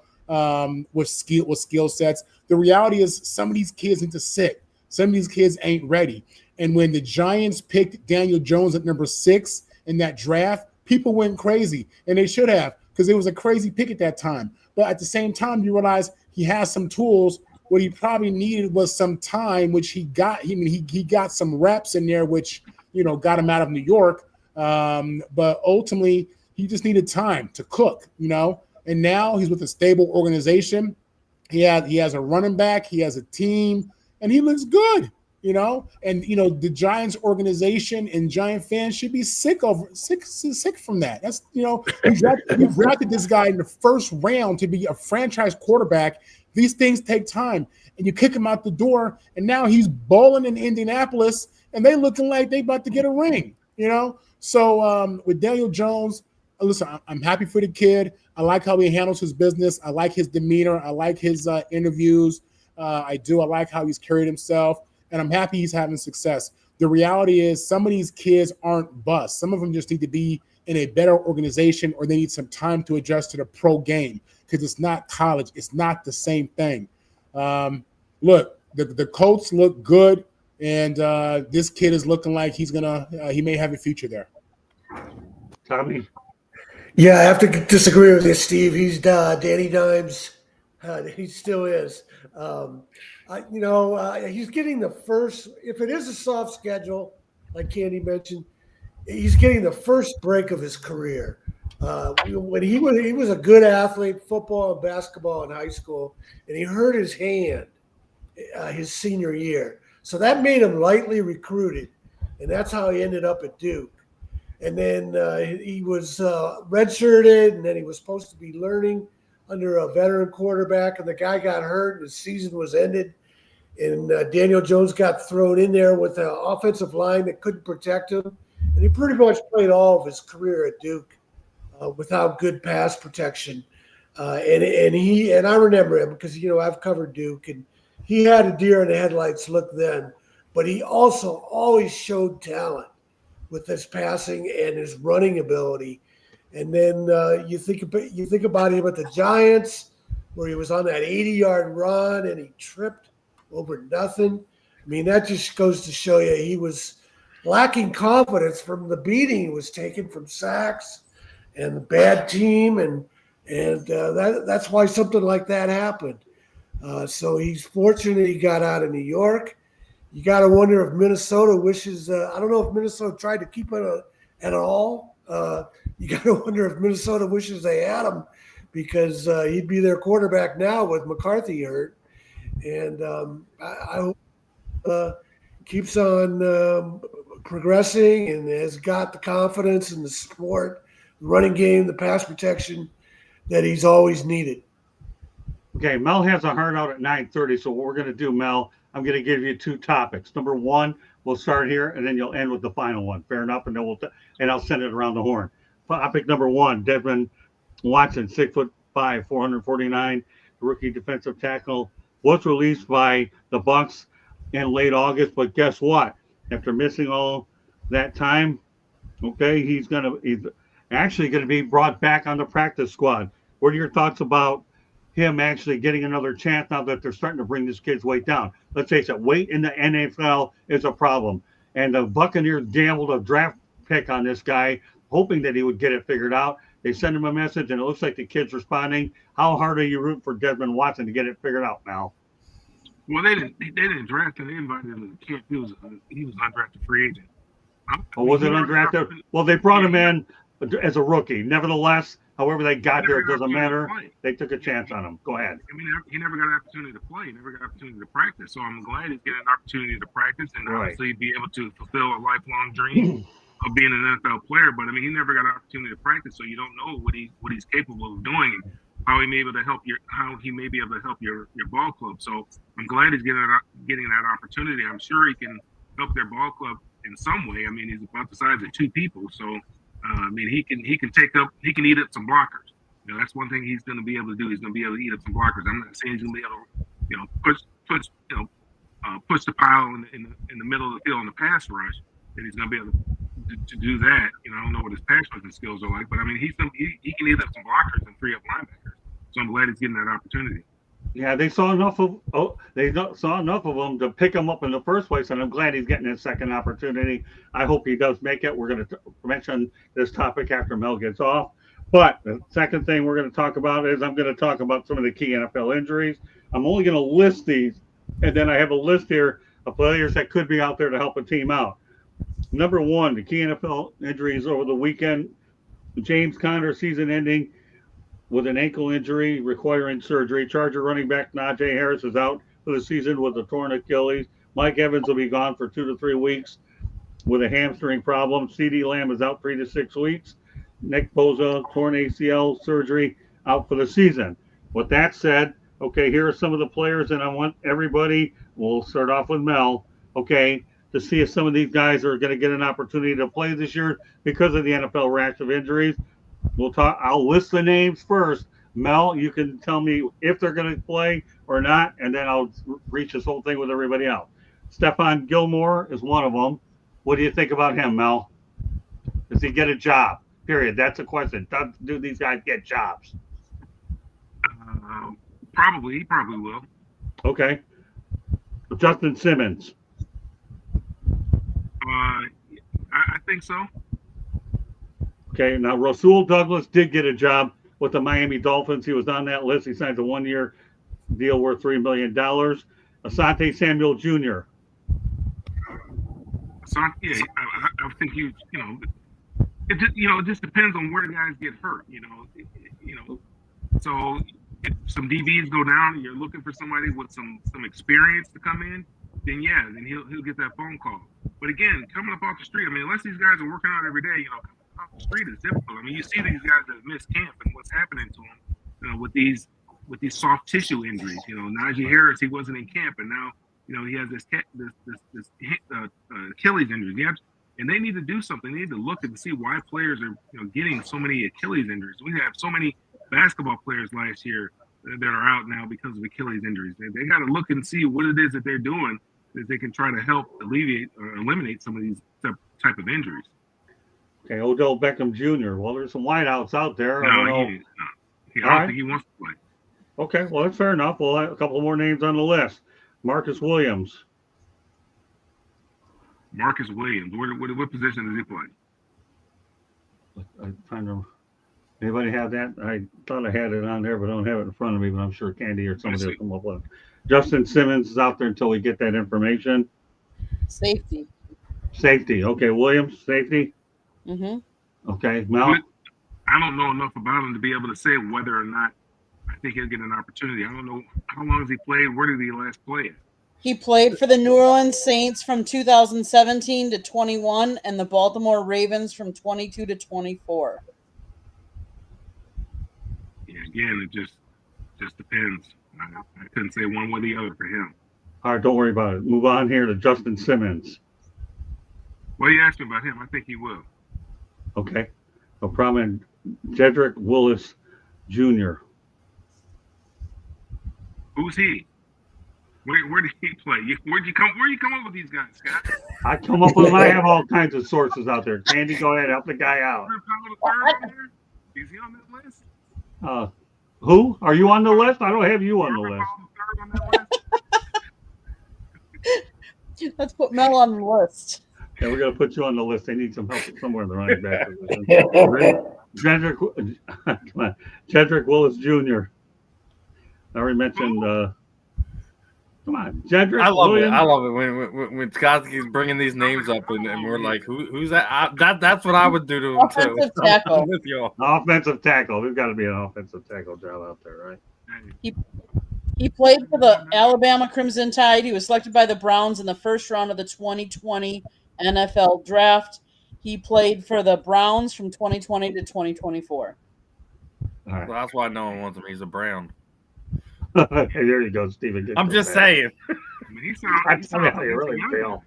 S7: with skill sets. The reality is some of these kids need to sit. Some of these kids ain't ready. And when the Giants picked Daniel Jones at number 6 in that draft, people went crazy, and they should have, because it was a crazy pick at that time. But at the same time, you realize he has some tools What he probably needed was some time, which he got. He got some reps in there, which got him out of New York. But ultimately, he just needed time to cook. And now he's with a stable organization. He has a running back. He has a team, and he looks good. And the Giants organization and Giant fans should be sick from that. That's you drafted this guy in the first round to be a franchise quarterback. These things take time, and you kick him out the door, and now he's balling in Indianapolis, and they looking like they about to get a ring. So with Daniel Jones, listen, I'm happy for the kid. I like how he handles his business. I like his demeanor. I like his interviews. I like how he's carried himself. And I'm happy he's having success. The reality is some of these kids aren't busts. Some of them just need to be in a better organization, or they need some time to adjust to the pro game, because it's not college. It's not the same thing. Look, the Colts look good, and this kid is looking like he may have a future there.
S1: Tommy?
S8: Yeah, I have to disagree with you, Steve. He's Danny Dimes. He still is. He's getting the first, if it is a soft schedule, like Candy mentioned, he's getting the first break of his career. When he was a good athlete, football and basketball in high school, and he hurt his hand his senior year. So that made him lightly recruited, and that's how he ended up at Duke. And then he was redshirted, and then he was supposed to be learning under a veteran quarterback, and the guy got hurt, and his season was ended. And Daniel Jones got thrown in there with an offensive line that couldn't protect him. And he pretty much played all of his career at Duke without good pass protection. And I remember him because, I've covered Duke, and he had a deer in the headlights look then. But he also always showed talent with his passing and his running ability. And then you think about him at the Giants, where he was on that 80-yard run and he tripped over nothing. I mean, that just goes to show you he was lacking confidence from the beating he was taking from sacks and the bad team, and that's why something like that happened. So he's fortunate he got out of New York. You got to wonder if Minnesota wishes. I don't know if Minnesota tried to keep it at all. You got to wonder if Minnesota wishes they had him, because he'd be their quarterback now with McCarthy hurt. And I hope keeps on progressing and has got the confidence and the support, the running game, the pass protection that he's always needed.
S1: Okay, Mel has a hard out at 9:30, so what we're going to do, Mel, I'm going to give you two topics. Number one, we'll start here, and then you'll end with the final one. Fair enough? And then and I'll send it around the horn. Topic number one, Desmond Watson, 6'5", 449, rookie defensive tackle, was released by the Bucs in late August. But guess what? After missing all that time, okay, he's actually going to be brought back on the practice squad. What are your thoughts about him actually getting another chance now that they're starting to bring this kid's weight down? Let's face it, weight in the NFL is a problem. And the Buccaneers gambled a draft pick on this guy, hoping that he would get it figured out. They send him a message, and it looks like the kid's responding. How hard are you rooting for Desmond Watson to get it figured out now?
S5: Well, they didn't draft him. They invited him to camp. He was undrafted free agent.
S1: Was it undrafted? Well, they brought him in as a rookie. Nevertheless, however they got there, it doesn't matter. They took a chance on him. Go ahead.
S5: I mean, he never got an opportunity to play. He never got an opportunity to practice. So I'm glad he's getting an opportunity to practice and obviously be able to fulfill a lifelong dream of being an NFL player. But I mean, he never got an opportunity to practice, so you don't know what he's capable of doing and how he may be able to help your ball club. So I'm glad he's getting that opportunity. I'm sure he can help their ball club in some way. I mean, he's about the size of two people, so I mean, he can eat up some blockers. That's one thing he's going to be able to do. He's going to be able to eat up some blockers. I'm not saying he's going to be able to, push the pile in the middle of the field on the pass rush. And he's going to be able to do that. I don't know what his pass rushing skills are like, but I mean, he can eat up some blockers and free up linebackers. So I'm glad he's getting that opportunity.
S1: Yeah, they saw enough of him to pick him up in the first place, and I'm glad he's getting his second opportunity. I hope he does make it. We're going to mention this topic after Mel gets off. But the second thing we're going to talk about is I'm going to talk about some of the key NFL injuries. I'm only going to list these, and then I have a list here of players that could be out there to help a team out. Number one, the key NFL injuries over the weekend. James Conner, season ending with an ankle injury requiring surgery. Charger running back Najee Harris is out for the season with a torn Achilles. Mike Evans will be gone for 2 to 3 weeks with a hamstring problem. CeeDee Lamb is out 3 to 6 weeks. Nick Bosa, torn ACL surgery, out for the season. With that said, okay, here are some of the players, and I want everybody, we'll start off with Mel, okay, to see if some of these guys are going to get an opportunity to play this year because of the NFL rash of injuries. We'll talk. I'll list the names first. Mel, you can tell me if they're going to play or not, and then I'll reach this whole thing with everybody else. Stephon Gilmore is one of them. What do you think about him, Mel? Does he get a job? Period. That's a question. Do these guys get jobs?
S5: Probably. He probably will.
S1: Okay. Justin Simmons.
S5: I think so.
S1: Okay. Now, Rasul Douglas did get a job with the Miami Dolphins. He was on that list. He signed a 1-year deal worth $3 million. Asante Samuel Jr.
S5: Yeah, I think it just depends on where guys get hurt. So if some DBs go down and you're looking for somebody with some experience to come in, then he'll get that phone call. But again, coming up off the street, I mean, unless these guys are working out every day, coming off the street is difficult. I mean, you see these guys that miss camp and what's happening to them with these soft tissue injuries. Najee Harris, he wasn't in camp, and now he has this Achilles injury. And they need to do something. They need to look and see why players are getting so many Achilles injuries. We have so many basketball players last year that are out now because of Achilles injuries. They got to look and see what it is that they're doing that they can try to help alleviate or eliminate some of these type of injuries.
S1: Okay, Odell Beckham Jr. Well, there's some wideouts out there.
S5: I don't think he wants to play.
S1: Okay, well, that's fair enough. We'll have a couple more names on the list. Marcus Williams.
S5: Marcus Williams. What position does he play?
S1: I'm trying to. Anybody have that? I thought I had it on there, but I don't have it in front of me. But I'm sure Candy or somebody will come up with it. Justin Simmons is out there until we get that information.
S2: Safety.
S1: Okay, Williams, safety.
S2: Mm-hmm.
S1: Okay, Mel.
S5: I don't know enough about him to be able to say whether or not I think he'll get an opportunity. I don't know how long has he played. Where did he last play?
S2: He played for the New Orleans Saints from 2017 to 21 and the Baltimore Ravens from 22 to 24.
S5: Yeah, again, it just depends. I couldn't say one way or the other for him.
S1: All right, don't worry about it. Move on here to Justin Simmons.
S5: Well, you asked me about him. I think he will.
S1: Okay. No problem. Jedrick Willis Jr.
S5: Who's he? Where did he play? Where you come up with these guys, Scott?
S1: I come up with. I have all kinds of sources out there. Candy, go ahead, help the guy out.
S5: Is he on that list?
S1: Who? Are you on the list? I don't have you on the list.
S2: Let's put Mel on the list.
S1: Yeah, we're gonna put you on the list. They need some help somewhere in the running back position. Jedrick Willis Jr. I already mentioned. Come on, Jedrick.
S6: I love
S1: Williams.
S6: it. I love it when Scott keeps bringing these names up, and we're like, who's that? That's what I would do to him too.
S2: Offensive tackle.
S6: With y'all.
S1: Offensive tackle. There's got to be an offensive tackle job out there, right?
S2: He played for the Alabama Crimson Tide. He was selected by the Browns in the first round of the 2020 NFL Draft. He played for the Browns from 2020 to 2024.
S1: All right.
S6: Well, that's why no one wants him. He's a Brown.
S1: There you go, Steven.
S6: I'm just saying.
S5: I mean, he sounds
S1: how you really feel.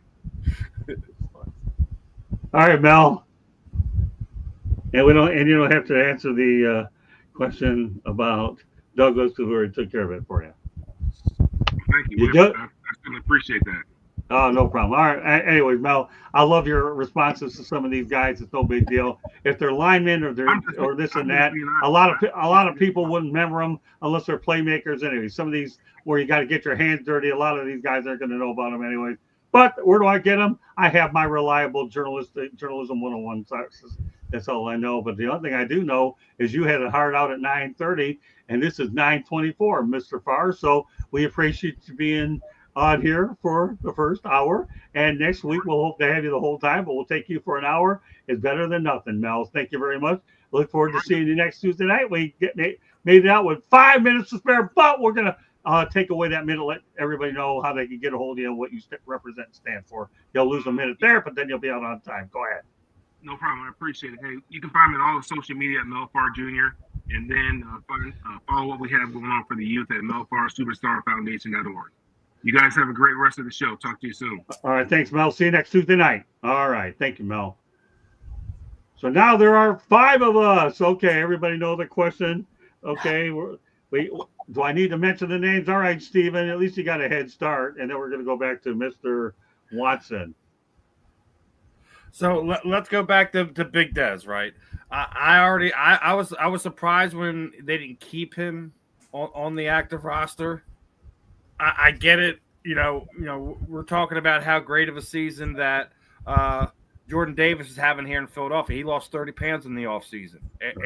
S1: All right, Mel. And you don't have to answer the question about Douglas, who already took care of it for you.
S5: Thank you. I certainly appreciate that.
S1: Oh, no problem. All right. Anyways, Mel, I love your responses to some of these guys. It's no big deal. If they're linemen or this and that, a lot of people wouldn't remember them unless they're playmakers. Anyway, some of these where you got to get your hands dirty, a lot of these guys aren't going to know about them anyway. But where do I get them? I have my reliable journalism 101 sources. That's all I know. But the other thing I do know is you had a hard out at 9:30, And this is 9:24, Mr. Farr. So we appreciate you being on here for the first hour. And next week, we'll hope to have you the whole time, but we'll take you for an hour. It's better than nothing, Mel. Thank you very much. Look forward to seeing you next Tuesday night. We made it out with 5 minutes to spare, but we're going to take away that minute, let everybody know how they can get a hold of you and what you represent and stand for. You'll lose a minute there, but then you'll be out on time. Go ahead.
S5: No problem. I appreciate it. Hey, you can find me on all the social media at Melfar Jr. And then follow what we have going on for the youth at melfarsuperstarfoundation.org. You guys have a great rest of the show. Talk to you soon.
S1: All right. Thanks, Mel. See you next Tuesday night. All right. Thank you, Mel. So now there are 5 of us. Okay. Everybody know the question. Okay. Do I need to mention the names? All right, Stephen. At least you got a head start. And then we're going to go back to Mr. Watson.
S6: So let's go back to Big Dez, right? I was surprised when they didn't keep him on the active roster. I get it. You know, we're talking about how great of a season that Jordan Davis is having here in Philadelphia. He lost 30 pounds in the offseason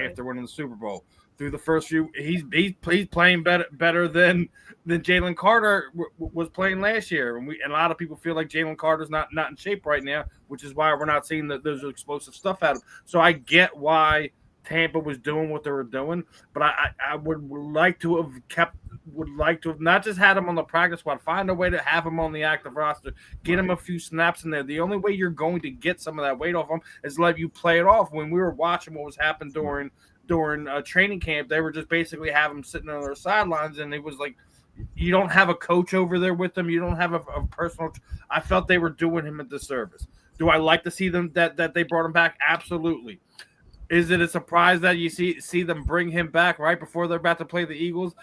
S6: after winning the Super Bowl. Through the first few, he's playing better than Jalen Carter was playing last year, and a lot of people feel like Jalen Carter's not in shape right now, which is why we're not seeing those explosive stuff out of him. So I get why Tampa was doing what they were doing, but I would like to have not just had him on the practice squad, find a way to have him on the active roster, get him a few snaps in there. The only way you're going to get some of that weight off him is let you play it off. When we were watching what was happening during training camp, they were just basically having him sitting on their sidelines, and it was like, you don't have a coach over there with them. You don't have a personal. I felt they were doing him a disservice. Do I like to see them that they brought him back? Absolutely. Is it a surprise that you see them bring him back right before they're about to play the Eagles?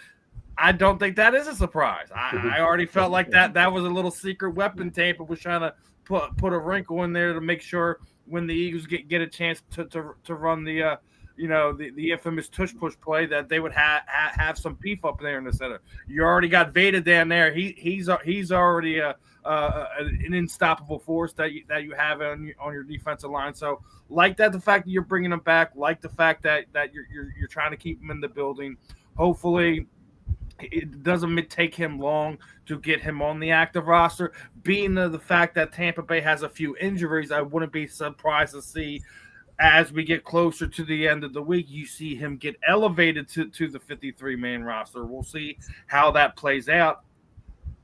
S6: I don't think that is a surprise. I already felt like that was a little secret weapon. Tampa was trying to put a wrinkle in there to make sure when the Eagles get a chance to run the the infamous tush push play, that they would have some beef up there in the center. You already got Veda down there. He's already an unstoppable force that you have on your defensive line. So like that, the fact that you're bringing him back, like the fact that you're trying to keep him in the building. Hopefully it doesn't take him long to get him on the active roster. Being the fact that Tampa Bay has a few injuries, I wouldn't be surprised to see, as we get closer to the end of the week, you see him get elevated to the 53-man roster. We'll see how that plays out.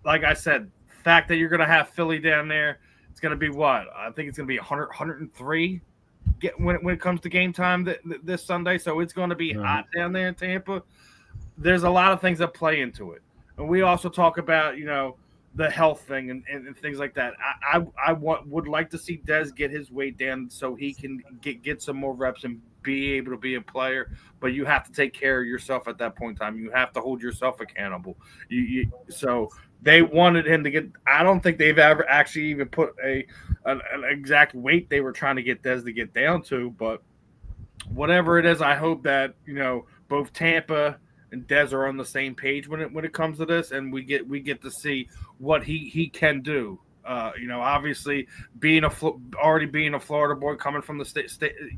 S6: Like I said, the fact that you're going to have Philly down there, it's going to be what? I think it's going to be 103 when it comes to game time this Sunday. So it's going to be hot down there in Tampa. There's a lot of things that play into it. And we also talk about, the health thing and things like that. I would like to see Dez get his weight down so he can get some more reps and be able to be a player. But you have to take care of yourself at that point in time. You have to hold yourself accountable. So they wanted him to get. I don't think they've ever actually even put an exact weight they were trying to get Dez to get down to. But whatever it is, I hope that both Tampa and Dez are on the same page when it comes to this, and we get to see what he can do. Obviously being already being a Florida boy, coming from the state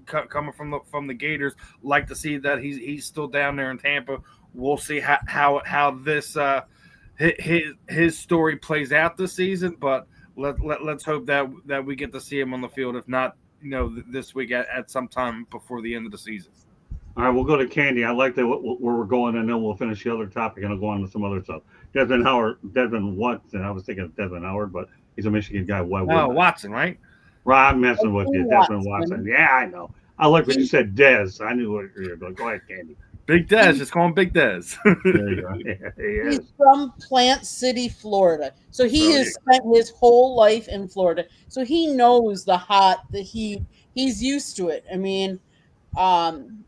S6: coming from the Gators, like to see that he's still down there in Tampa. We'll see how this his story plays out this season, but let's hope that we get to see him on the field, if not this week at some time before the end of the season.
S1: All right, we'll go to Candy. I like that where we're going, and then we'll finish the other topic, and I'll go on to some other stuff. Desmond Watson. I was thinking of Desmond Howard, but he's a Michigan guy. Why wouldn't I?
S6: Watson, right?
S1: I'm messing with you, Desmond Watson. Yeah, I know. I like when you said Dez. I knew what you were doing. Go ahead, Candy.
S6: Big Dez. Just call him Big Dez.
S1: There you go. Yeah,
S2: he's from Plant City, Florida. So he has spent his whole life in Florida. So he knows the hot, the heat. He's used to it. I mean,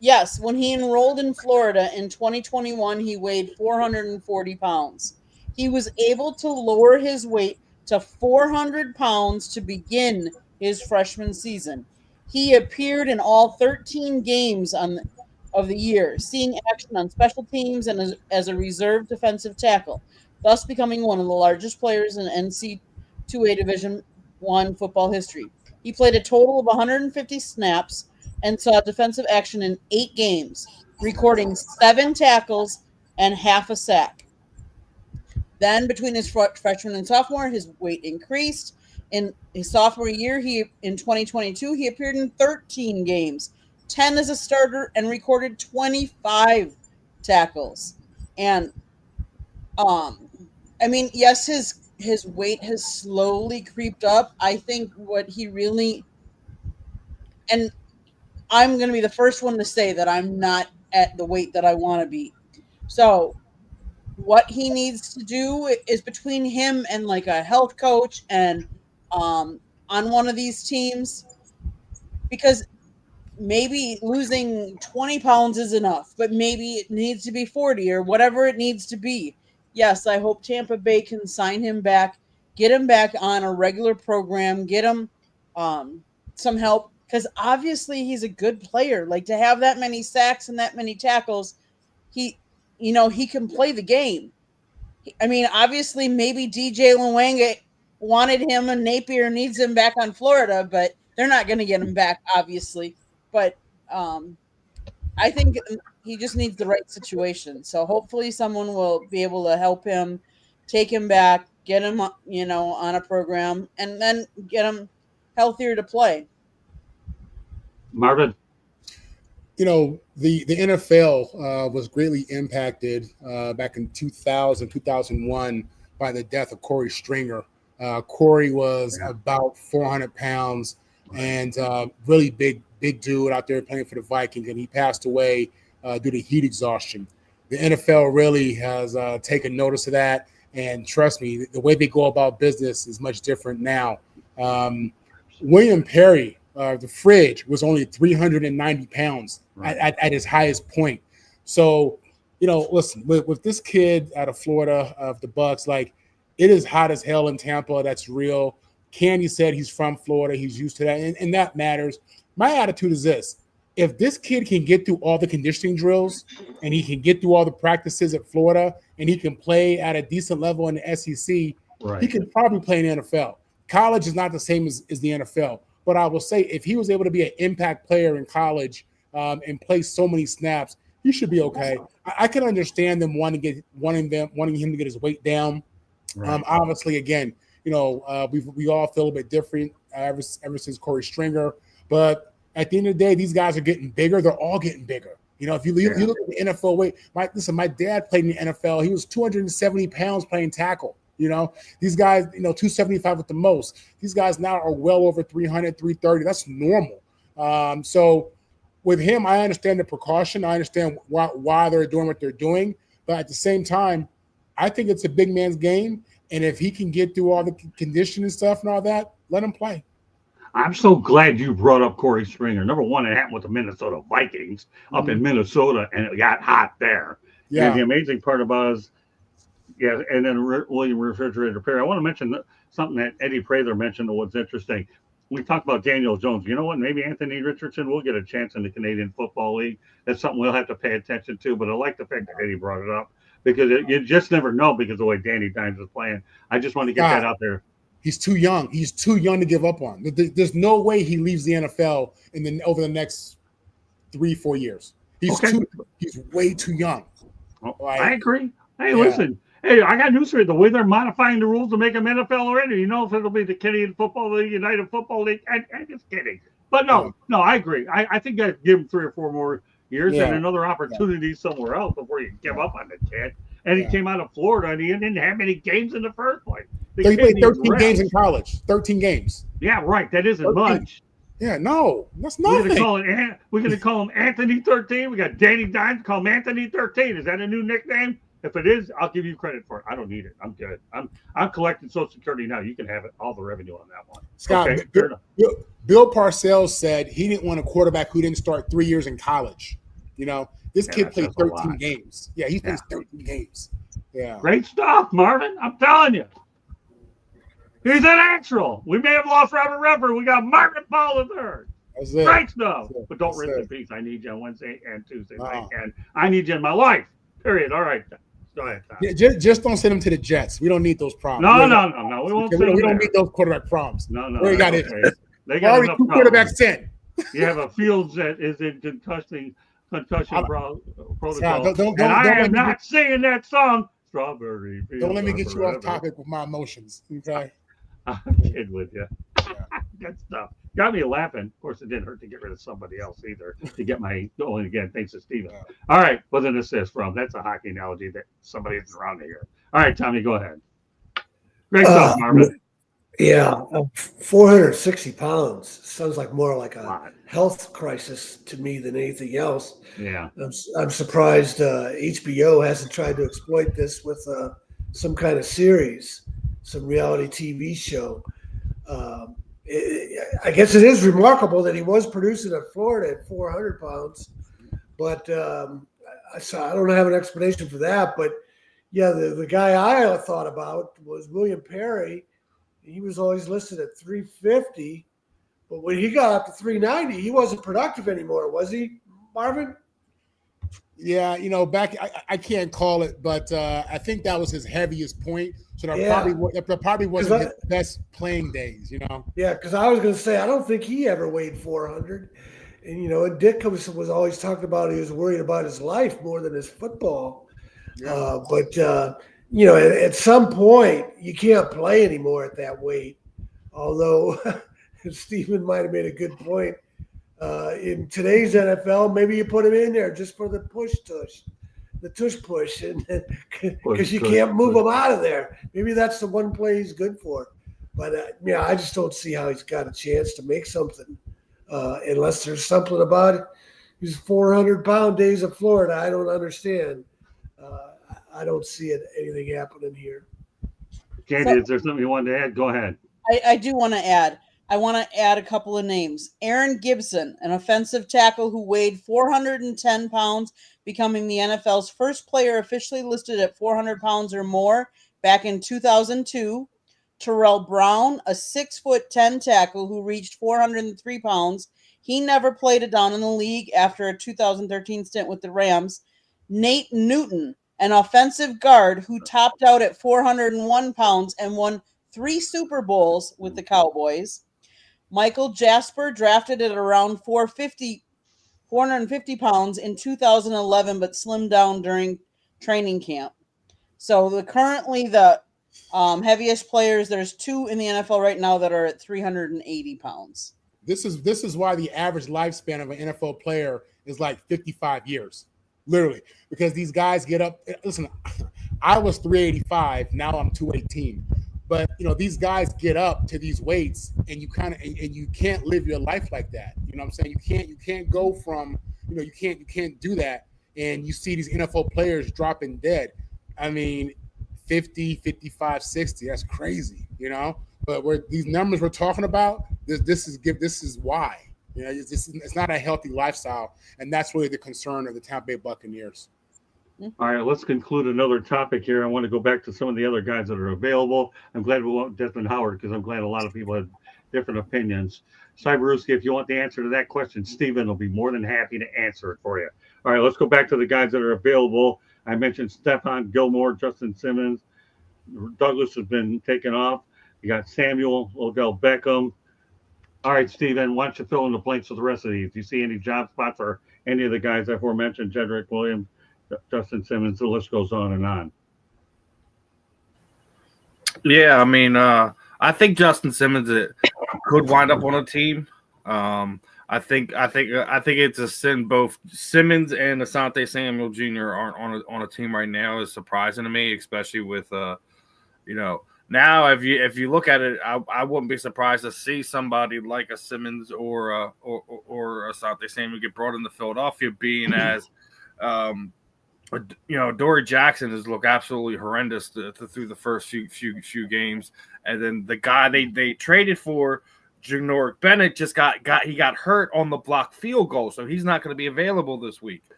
S2: yes, when he enrolled in Florida in 2021, he weighed 440 pounds. He was able to lower his weight to 400 pounds to begin his freshman season. He appeared in all 13 games of the year, seeing action on special teams and as a reserve defensive tackle, thus becoming one of the largest players in NC2A Division I football history. He played a total of 150 snaps and saw defensive action in 8 games, recording 7 tackles, and half a sack. Then between his freshman and sophomore, his weight increased. In his sophomore year, in 2022, he appeared in 13 games, 10 as a starter, and recorded 25 tackles. And I mean, yes, his weight has slowly creeped up. I think what he really, and I'm going to be the first one to say that I'm not at the weight that I want to be. So what he needs to do is between him and like a health coach and on one of these teams, because maybe losing 20 pounds is enough, but maybe it needs to be 40 or whatever it needs to be. Yes, I hope Tampa Bay can sign him back, get him back on a regular program, get him some help, because obviously he's a good player. Like, to have that many sacks and that many tackles, he can play the game. I mean, obviously, maybe DJ Lawanga wanted him and Napier needs him back on Florida, but they're not going to get him back, obviously. But I think he just needs the right situation. So hopefully someone will be able to help him, take him back, get him, on a program, and then get him healthier to play.
S1: Marvin?
S7: The NFL was greatly impacted back in 2000, 2001 by the death of Corey Stringer. Corey was about 400 pounds and really big dude out there playing for the Vikings, and he passed away due to heat exhaustion. The NFL really has taken notice of that, and trust me, the way they go about business is much different now. William Perry, the fridge, was only 390 pounds at his highest point. So, listen, with this kid out of Florida, of the Bucks, like, it is hot as hell in Tampa. That's real. Candy said he's from Florida. He's used to that, and that matters. My attitude is this. If this kid can get through all the conditioning drills and he can get through all the practices at Florida and he can play at a decent level in the SEC, he can probably play in the NFL. College is not the same as the NFL. But I will say, if he was able to be an impact player in college and play so many snaps, he should be okay. I can understand them wanting him to get his weight down. Obviously, again, we all feel a bit different ever since Corey Stringer. But at the end of the day, these guys are getting bigger. They're all getting bigger. If you look at the NFL weight, my dad played in the NFL. He was 270 pounds playing tackle. These guys, 275 at the most. These guys now are well over 300, 330. That's normal. So with him, I understand the precaution. I understand why they're doing what they're doing. But at the same time, I think it's a big man's game. And if he can get through all the conditioning stuff and all that, let him play.
S1: I'm so glad you brought up Corey Stringer. Number one, it happened with the Minnesota Vikings up in Minnesota, and it got hot there. Yeah. And the amazing part about it is, and then William Refrigerator Perry. I want to mention something that Eddie Prather mentioned that was interesting. We talked about Daniel Jones. You know what? Maybe Anthony Richardson will get a chance in the Canadian Football League. That's something we'll have to pay attention to. But I like the fact that Eddie brought it up because you just never know because of the way Danny Dimes is playing. I just want to get that out there.
S7: He's too young. He's too young to give up on. There's no way he leaves the NFL over the next 3-4 years. He's way too young.
S1: I agree. Hey, listen. Hey, I got news for you. The way they're modifying the rules to make them NFL already, if it'll be the Canadian Football League, United Football League. I'm just kidding. But no, I agree. I think I'd give him 3 or 4 more years and another opportunity somewhere else before you give up on the kid. And he came out of Florida, and he didn't have many games in the first place.
S7: He played 13 games in college. 13 games.
S1: Yeah, right. That isn't much.
S7: Yeah, no, that's nothing.
S1: We're going to call him Anthony 13. We got Danny Dimes. Call him Anthony 13. Is that a new nickname? If it is, I'll give you credit for it. I don't need it. I'm good. I'm collecting Social Security now. You can have it, all the revenue on that one.
S7: Scott, Bill Parcells said he didn't want a quarterback who didn't start 3 years in college. This kid played 13 games. Yeah, he plays 13 games. Yeah.
S1: Great stuff, Marvin. I'm telling you. He's a natural. We may have lost Robert Redford. We got Marvin Paul III.
S7: That's it.
S1: Great stuff. But don't rest in peace. I need you on Wednesday and Tuesday night. And I need you in my life. Period. All right. Go ahead, Tom.
S7: Yeah, just don't send him to the Jets. We don't need those problems.
S1: No. We won't.
S7: We don't need those quarterback problems.
S1: No.
S7: We got it.
S1: They got
S7: already 2 quarterbacks in.
S1: You have a Fields that is in concussion protocol.
S7: Don't
S1: And I
S7: let
S1: am
S7: me
S1: not singing that song. Strawberry fields.
S7: don't let me
S1: are
S7: get you off
S1: forever.
S7: topic with my emotions. Okay.
S1: I'm kidding with you. Good stuff. Got me laughing. Of course, it didn't hurt to get rid of somebody else either to get my going again. Thanks to Steven. All right. Was an assist from. That's a hockey analogy that somebody isn't around here. All right, Tommy, go ahead. Great stuff, Marvin.
S8: Yeah, 460 pounds sounds like more like a
S1: Lot.
S8: health crisis to me than anything else.
S1: Yeah.
S8: I'm surprised HBO hasn't tried to exploit this with some kind of series, some reality TV show. I guess it is remarkable that he was producing at Florida at 400 pounds, but I don't have an explanation for that. But yeah, the guy I thought about was William Perry. He was always listed at 350, but when he got up to 390, he wasn't productive anymore, was he, Marvin?
S7: Yeah, back I can't call it, but I think that was his heaviest point. So that probably wasn't his best playing days,
S8: Yeah, because I was going to say I don't think he ever weighed 400, and Dick was always talking about he was worried about his life more than his football. Yeah. At some point you can't play anymore at that weight. Although Stephen might have made a good point. In today's NFL, maybe you put him in there just for the tush push, and because you can't move him out of there. Maybe that's the one play he's good for. But I just don't see how he's got a chance to make something unless there's something about it. These 400-pound days of Florida, I don't understand. I don't see anything happening here.
S1: Candy, is there something you wanted to add? Go ahead.
S2: I do want to add. I want to add a couple of names. Aaron Gibson, an offensive tackle who weighed 410 pounds, becoming the NFL's first player officially listed at 400 pounds or more back in 2002. Terrell Brown, a 6'10" tackle who reached 403 pounds. He never played it down in the league after a 2013 stint with the Rams. Nate Newton, an offensive guard who topped out at 401 pounds and won 3 Super Bowls with the Cowboys. Michael Jasper, drafted at around 450 pounds in 2011, but slimmed down during training camp. So currently the heaviest players, there's 2 in the NFL right now that are at 380 pounds.
S7: This is why the average lifespan of an NFL player is like 55 years, literally, because these guys get up. Listen, I was 385. Now I'm 218. But these guys get up to these weights, and you can't live your life like that. You know what I'm saying? You can't go from you can't do that. And you see these NFL players dropping dead. I mean, 50, 55, 60. That's crazy. But these numbers we're talking about, this is why. It's not a healthy lifestyle, and that's really the concern of the Tampa Bay Buccaneers.
S1: All right, let's conclude another topic here. I want to go back to some of the other guys that are available. I'm glad we went Desmond Howard because I'm glad a lot of people have different opinions. Cyberuski, if you want the answer to that question, Steven will be more than happy to answer it for you. All right, let's go back to the guys that are available. I mentioned Stephon Gilmore, Justin Simmons. Douglas has been taken off. You got Samuel, Odell Beckham. All right, Steven, why don't you fill in the blanks for the rest of these? Do you see any job spots for any of the guys aforementioned, Jedrick Williams, Justin Simmons? The list goes on and on.
S6: Yeah, I mean, I think Justin Simmons could wind up on a team. I think it's a sin. Both Simmons and Asante Samuel Jr. aren't on a team right now. Is surprising to me, especially with now if you look at it, I wouldn't be surprised to see somebody like a Simmons or Asante Samuel get brought into Philadelphia, being as Dory Jackson has looked absolutely horrendous through the first few games, and then the guy they traded for, Janorik Bennett, just got hurt on the blocked field goal, so he's not going to be available this week.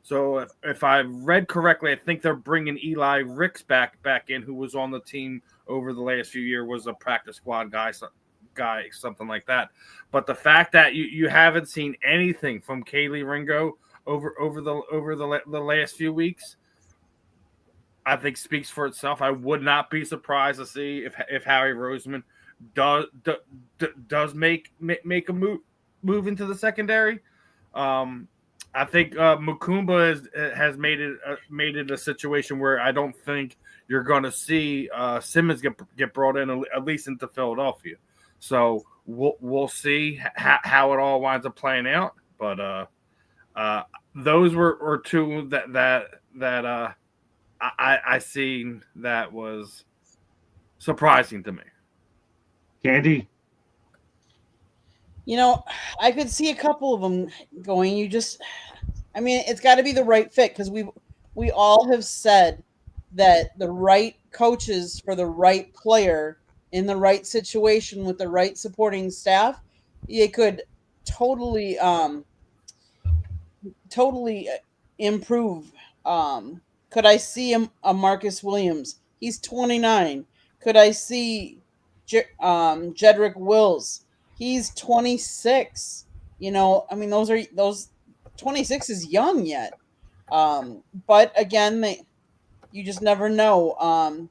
S6: So if I read correctly, I think they're bringing Eli Ricks back in, who was on the team over the last few years, was a practice squad guy, something like that. But the fact that you haven't seen anything from Kaylee Ringo over the last few weeks, I think speaks for itself. I would not be surprised to see if Harry Roseman does make a move into the secondary. I think Mukumba has made it a situation where I don't think you're going to see Simmons get brought in at least into Philadelphia. So we'll see how it all winds up playing out. But those were two that I seen that was surprising to me.
S1: Candy?
S2: I could see a couple of them going. It's got to be the right fit, because we all have said that the right coaches for the right player in the right situation with the right supporting staff, it could totally improve. Could I see a Marcus Williams? He's 29. Could I see Jedrick Wills? He's 26. Those 26 is young yet. But again, you just never know.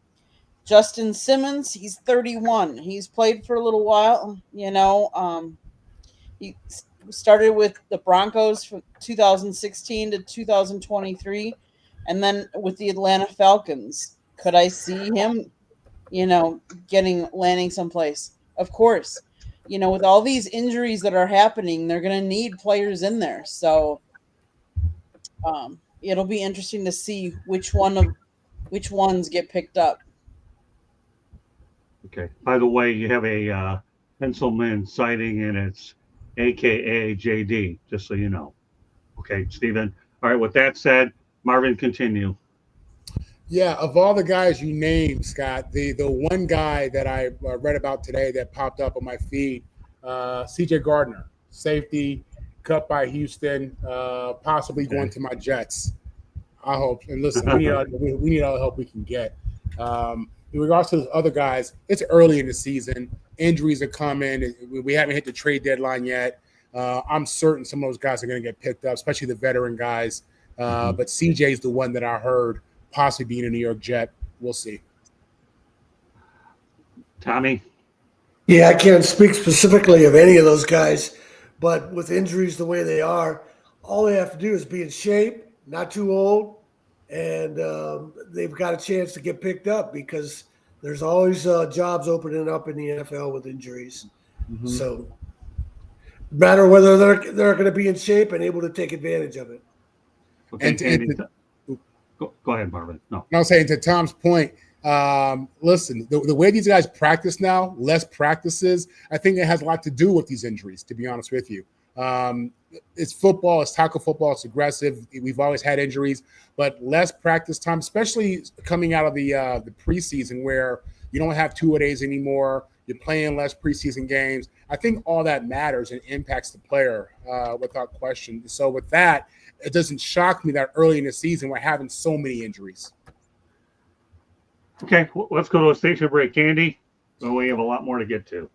S2: Justin Simmons, he's 31. He's played for a little while. He started with the Broncos from 2016 to 2023, and then with the Atlanta Falcons. Could I see him, landing someplace? Of course. With all these injuries that are happening, they're going to need players in there. So it'll be interesting to see which ones get picked up.
S1: Okay. By the way, you have a pencilman sighting, and it's AKA JD, just so you know. Okay, Stephen. All right, with that said, Marvin, continue.
S7: Yeah, of all the guys you named, Scott, the one guy that I read about today that popped up on my feed, CJ Gardner, safety, cut by Houston, possibly going to my Jets. I hope. And listen, we need all the help we can get. In regards to those other guys, it's early in the season. Injuries are coming. We haven't hit the trade deadline yet. I'm certain some of those guys are going to get picked up, especially the veteran guys. But CJ is the one that I heard possibly being a New York Jet. We'll see.
S1: Tommy?
S8: Yeah, I can't speak specifically of any of those guys, but with injuries the way they are, all they have to do is be in shape, not too old, and they've got a chance to get picked up, because there's always jobs opening up in the NFL with injuries. Mm-hmm. So no matter whether they're going to be in shape and able to take advantage of it.
S1: Okay, go ahead, Marvin. No,
S7: I was saying, to Tom's point, listen, the way these guys practice now, less practices, I think it has a lot to do with these injuries, to be honest with you. It's football, it's tackle football, it's aggressive. We've always had injuries, but less practice time, especially coming out of the preseason, where you don't have two-a-days anymore. You're playing less preseason games. I think all that matters and impacts the player without question. So with that, it doesn't shock me that early in the season we're having so many injuries.
S1: Okay, let's go to a station break, Candy. We have a lot more to get to.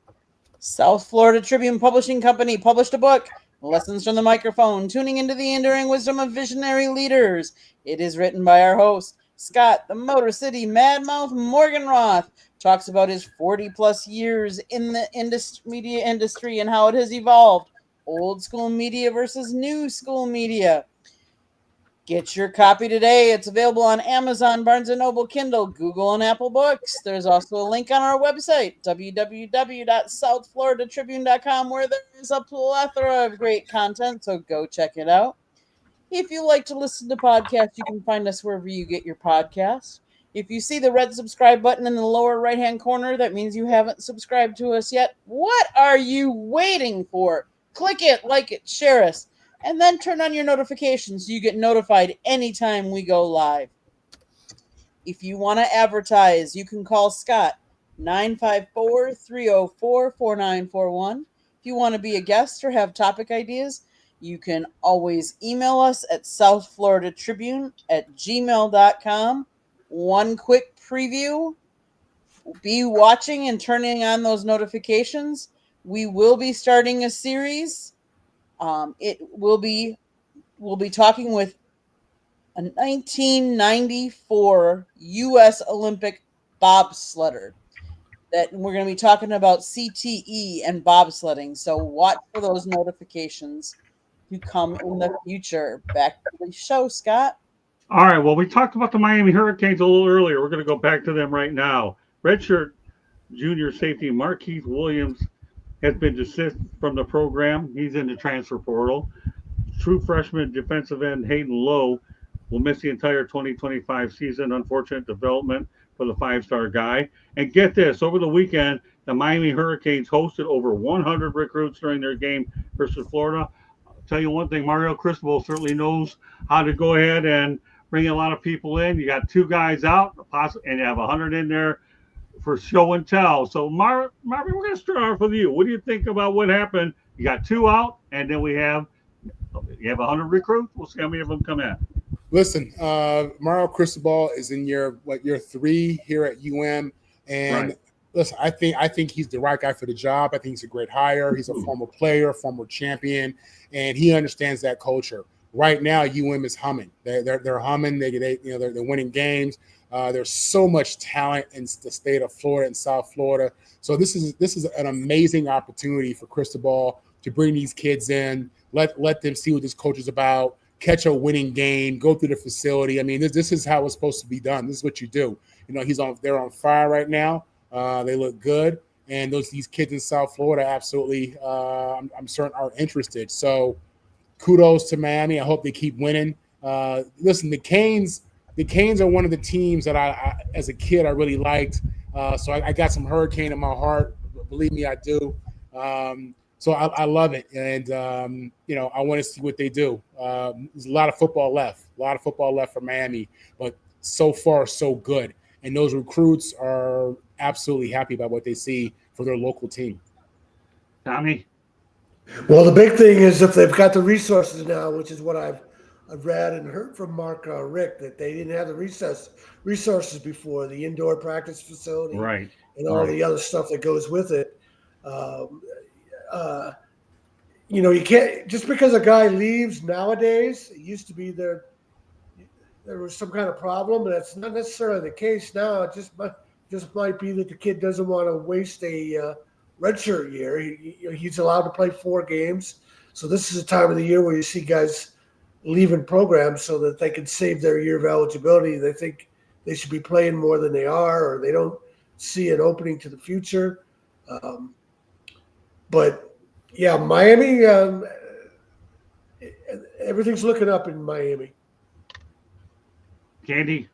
S2: South Florida Tribune Publishing Company published a book, Lessons from the Microphone, Tuning into the Enduring Wisdom of Visionary Leaders. It is written by our host, Scott, the Motor City Madmouth Morganroth, talks about his 40-plus years in the media industry and how it has evolved. Old school media versus new school media. Get your copy today. It's available on Amazon, Barnes & Noble, Kindle, Google, and Apple Books. There's also a link on our website, www.southfloridatribune.com, where there is a plethora of great content, so go check it out. If you like to listen to podcasts, you can find us wherever you get your podcasts. If you see the red subscribe button in the lower right-hand corner, that means you haven't subscribed to us yet. What are you waiting for? Click it, like it, share us. And then turn on your notifications so you get notified anytime we go live. If you want to advertise, you can call Scott, 954-304-4941. If you want to be a guest or have topic ideas, you can always email us at southfloridatribune@gmail.com. One quick preview. Be watching and turning on those notifications. We will be starting a series. We'll be talking with a 1994 U.S. Olympic bobsledder. That we're going to be talking about CTE and bobsledding. So watch for those notifications. to come in the future. Back to the show, Scott.
S1: All right. Well, we talked about the Miami Hurricanes a little earlier. We're going to go back to them right now. Redshirt junior safety Marquise Williams has been dismissed from the program. He's in the transfer portal. True freshman defensive end Hayden Lowe will miss the entire 2025 season. Unfortunate development for the five-star guy. And get this, over the weekend, the Miami Hurricanes hosted over 100 recruits during their game versus Florida. I'll tell you one thing, Mario Cristobal certainly knows how to go ahead and bring a lot of people in. You got two guys out, and you have 100 in there for show and tell. So, Marvin, we're going to start off with you. What do you think about what happened? You got two out, and then you have 100 recruits. We'll see how many of them come in.
S7: Listen, Mario Cristobal is in year 3 here at UM, and
S1: Right.
S7: listen, I think he's the right guy for the job. I think he's a great hire. He's a former player, former champion, and he understands that culture. Right now, UM is humming. They're humming. They're winning games. There's so much talent in the state of Florida and South Florida. So this is an amazing opportunity for Cristobal to bring these kids in, let them see what this coach is about, catch a winning game, go through the facility. I mean, this is how it's supposed to be done. This is what you do. They're on fire right now. They look good, and these kids in South Florida absolutely, I'm certain, are interested. So kudos to Miami. I hope they keep winning. Listen, the Canes are one of the teams that I as a kid, I really liked. So I got some Hurricane in my heart. Believe me, I do. So I love it. And, I want to see what they do. There's a lot of football left for Miami, but so far, so good. And those recruits are absolutely happy about what they see for their local team.
S1: Tommy?
S8: Well, the big thing is if they've got the resources now, which is what I've read and heard from Mark Rick, that they didn't have the resources before, the indoor practice facility,
S1: Right.
S8: and all the other stuff that goes with it. You can't, just because a guy leaves nowadays, it used to be there was some kind of problem, but that's not necessarily the case now. It just might be that the kid doesn't want to waste a redshirt year. He's allowed to play 4 games. So this is a time of the year where you see guys leaving programs so that they can save their year of eligibility. They think they should be playing more than they are, or they don't see an opening to the future. But yeah, Miami, everything's looking up in Miami.
S1: Candy?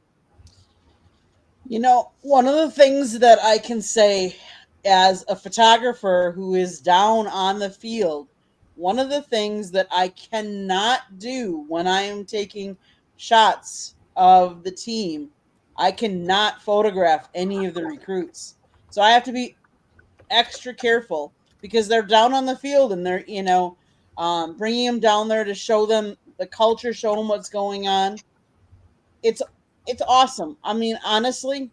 S2: One of the things that I can say as a photographer who is down on the field, one of the things that I cannot do when I am taking shots of the team, I cannot photograph any of the recruits. So I have to be extra careful because they're down on the field and they're, bringing them down there to show them the culture, show them what's going on. It's awesome. I mean, honestly,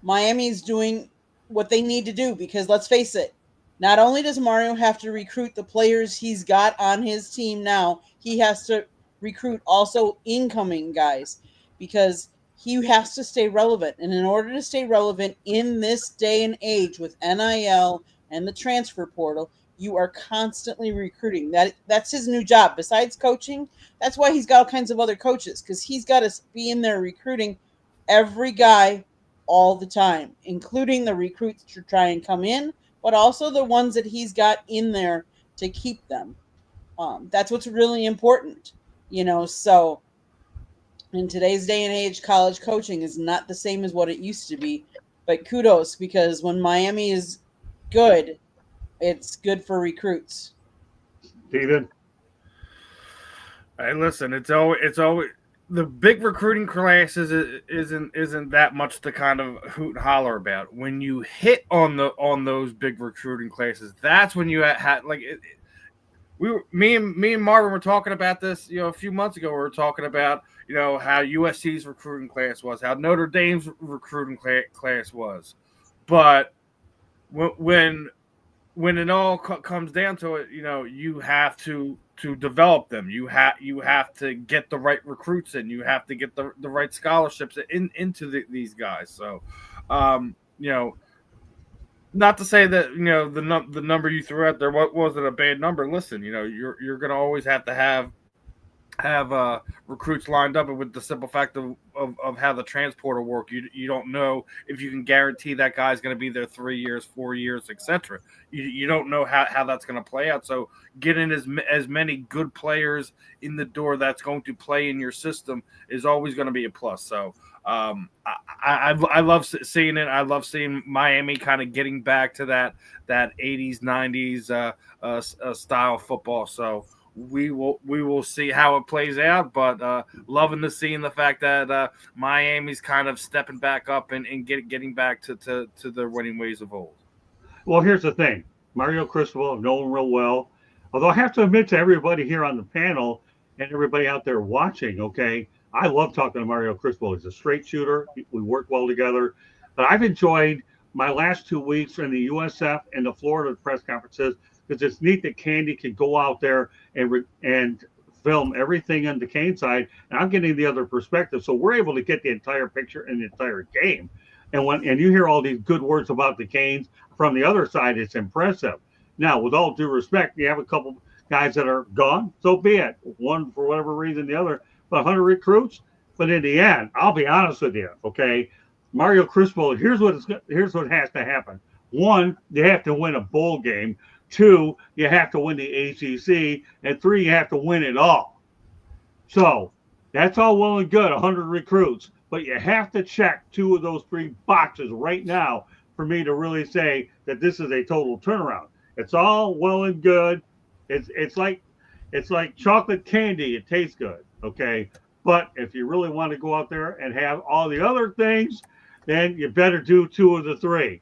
S2: Miami's doing what they need to do because let's face it, not only does Mario have to recruit the players he's got on his team now, he has to recruit also incoming guys because he has to stay relevant. And in order to stay relevant in this day and age with NIL and the transfer portal, you are constantly recruiting. That's his new job. Besides coaching, that's why he's got all kinds of other coaches because he's got to be in there recruiting every guy all the time, including the recruits to try and come in, but also the ones that he's got in there to keep them. That's what's really important, so in today's day and age, college coaching is not the same as what it used to be, but kudos because when Miami is good, it's good for recruits.
S1: Steven?
S6: Hey, listen, it's always the big recruiting classes isn't that much to kind of hoot and holler about. When you hit on those big recruiting classes, that's when you had me and Marvin were talking about this, a few months ago. We were talking about how USC's recruiting class was, how Notre Dame's recruiting class was, but when it all comes down to it, you have to develop them. You have to get the right recruits in. You have to get the right scholarships into these guys. So, not to say that the number you threw out there wasn't a bad number. Listen, you're going to always have to have recruits lined up, and with the simple fact of how the transport will work, you don't know if you can guarantee that guy's going to be there 3 years, 4 years, etc. You don't know how that's going to play out. So getting as many good players in the door that's going to play in your system is always going to be a plus. So I love seeing it. I love seeing Miami kind of getting back to that 80s, 90s style football. So we will see how it plays out, but loving to seeing the fact that Miami's kind of stepping back up and getting back to their winning ways of old.
S1: Well, here's the thing. Mario Cristobal, I've known him real well. Although I have to admit to everybody here on the panel and everybody out there watching, okay, I love talking to Mario Cristobal. He's a straight shooter. We work well together. But I've enjoyed my last 2 weeks in the USF and the Florida press conferences because it's neat that Candy can go out there and film everything on the Cane side, and I'm getting the other perspective. So we're able to get the entire picture and the entire game. And you hear all these good words about the Canes from the other side, it's impressive. Now, with all due respect, you have a couple guys that are gone, so be it. One for whatever reason, the other, but 100 recruits. But in the end, I'll be honest with you, okay? Mario Cristobal, here's what has to happen. One, they have to win a bowl game. 2, you have to win the ACC, and 3, you have to win it all. So that's all well and good, 100 recruits, but you have to check 2 of those 3 boxes right now for me to really say that this is a total turnaround. It's all well and good. It's like chocolate candy. It tastes good, okay? But if you really want to go out there and have all the other things, then you better do 2 of the 3.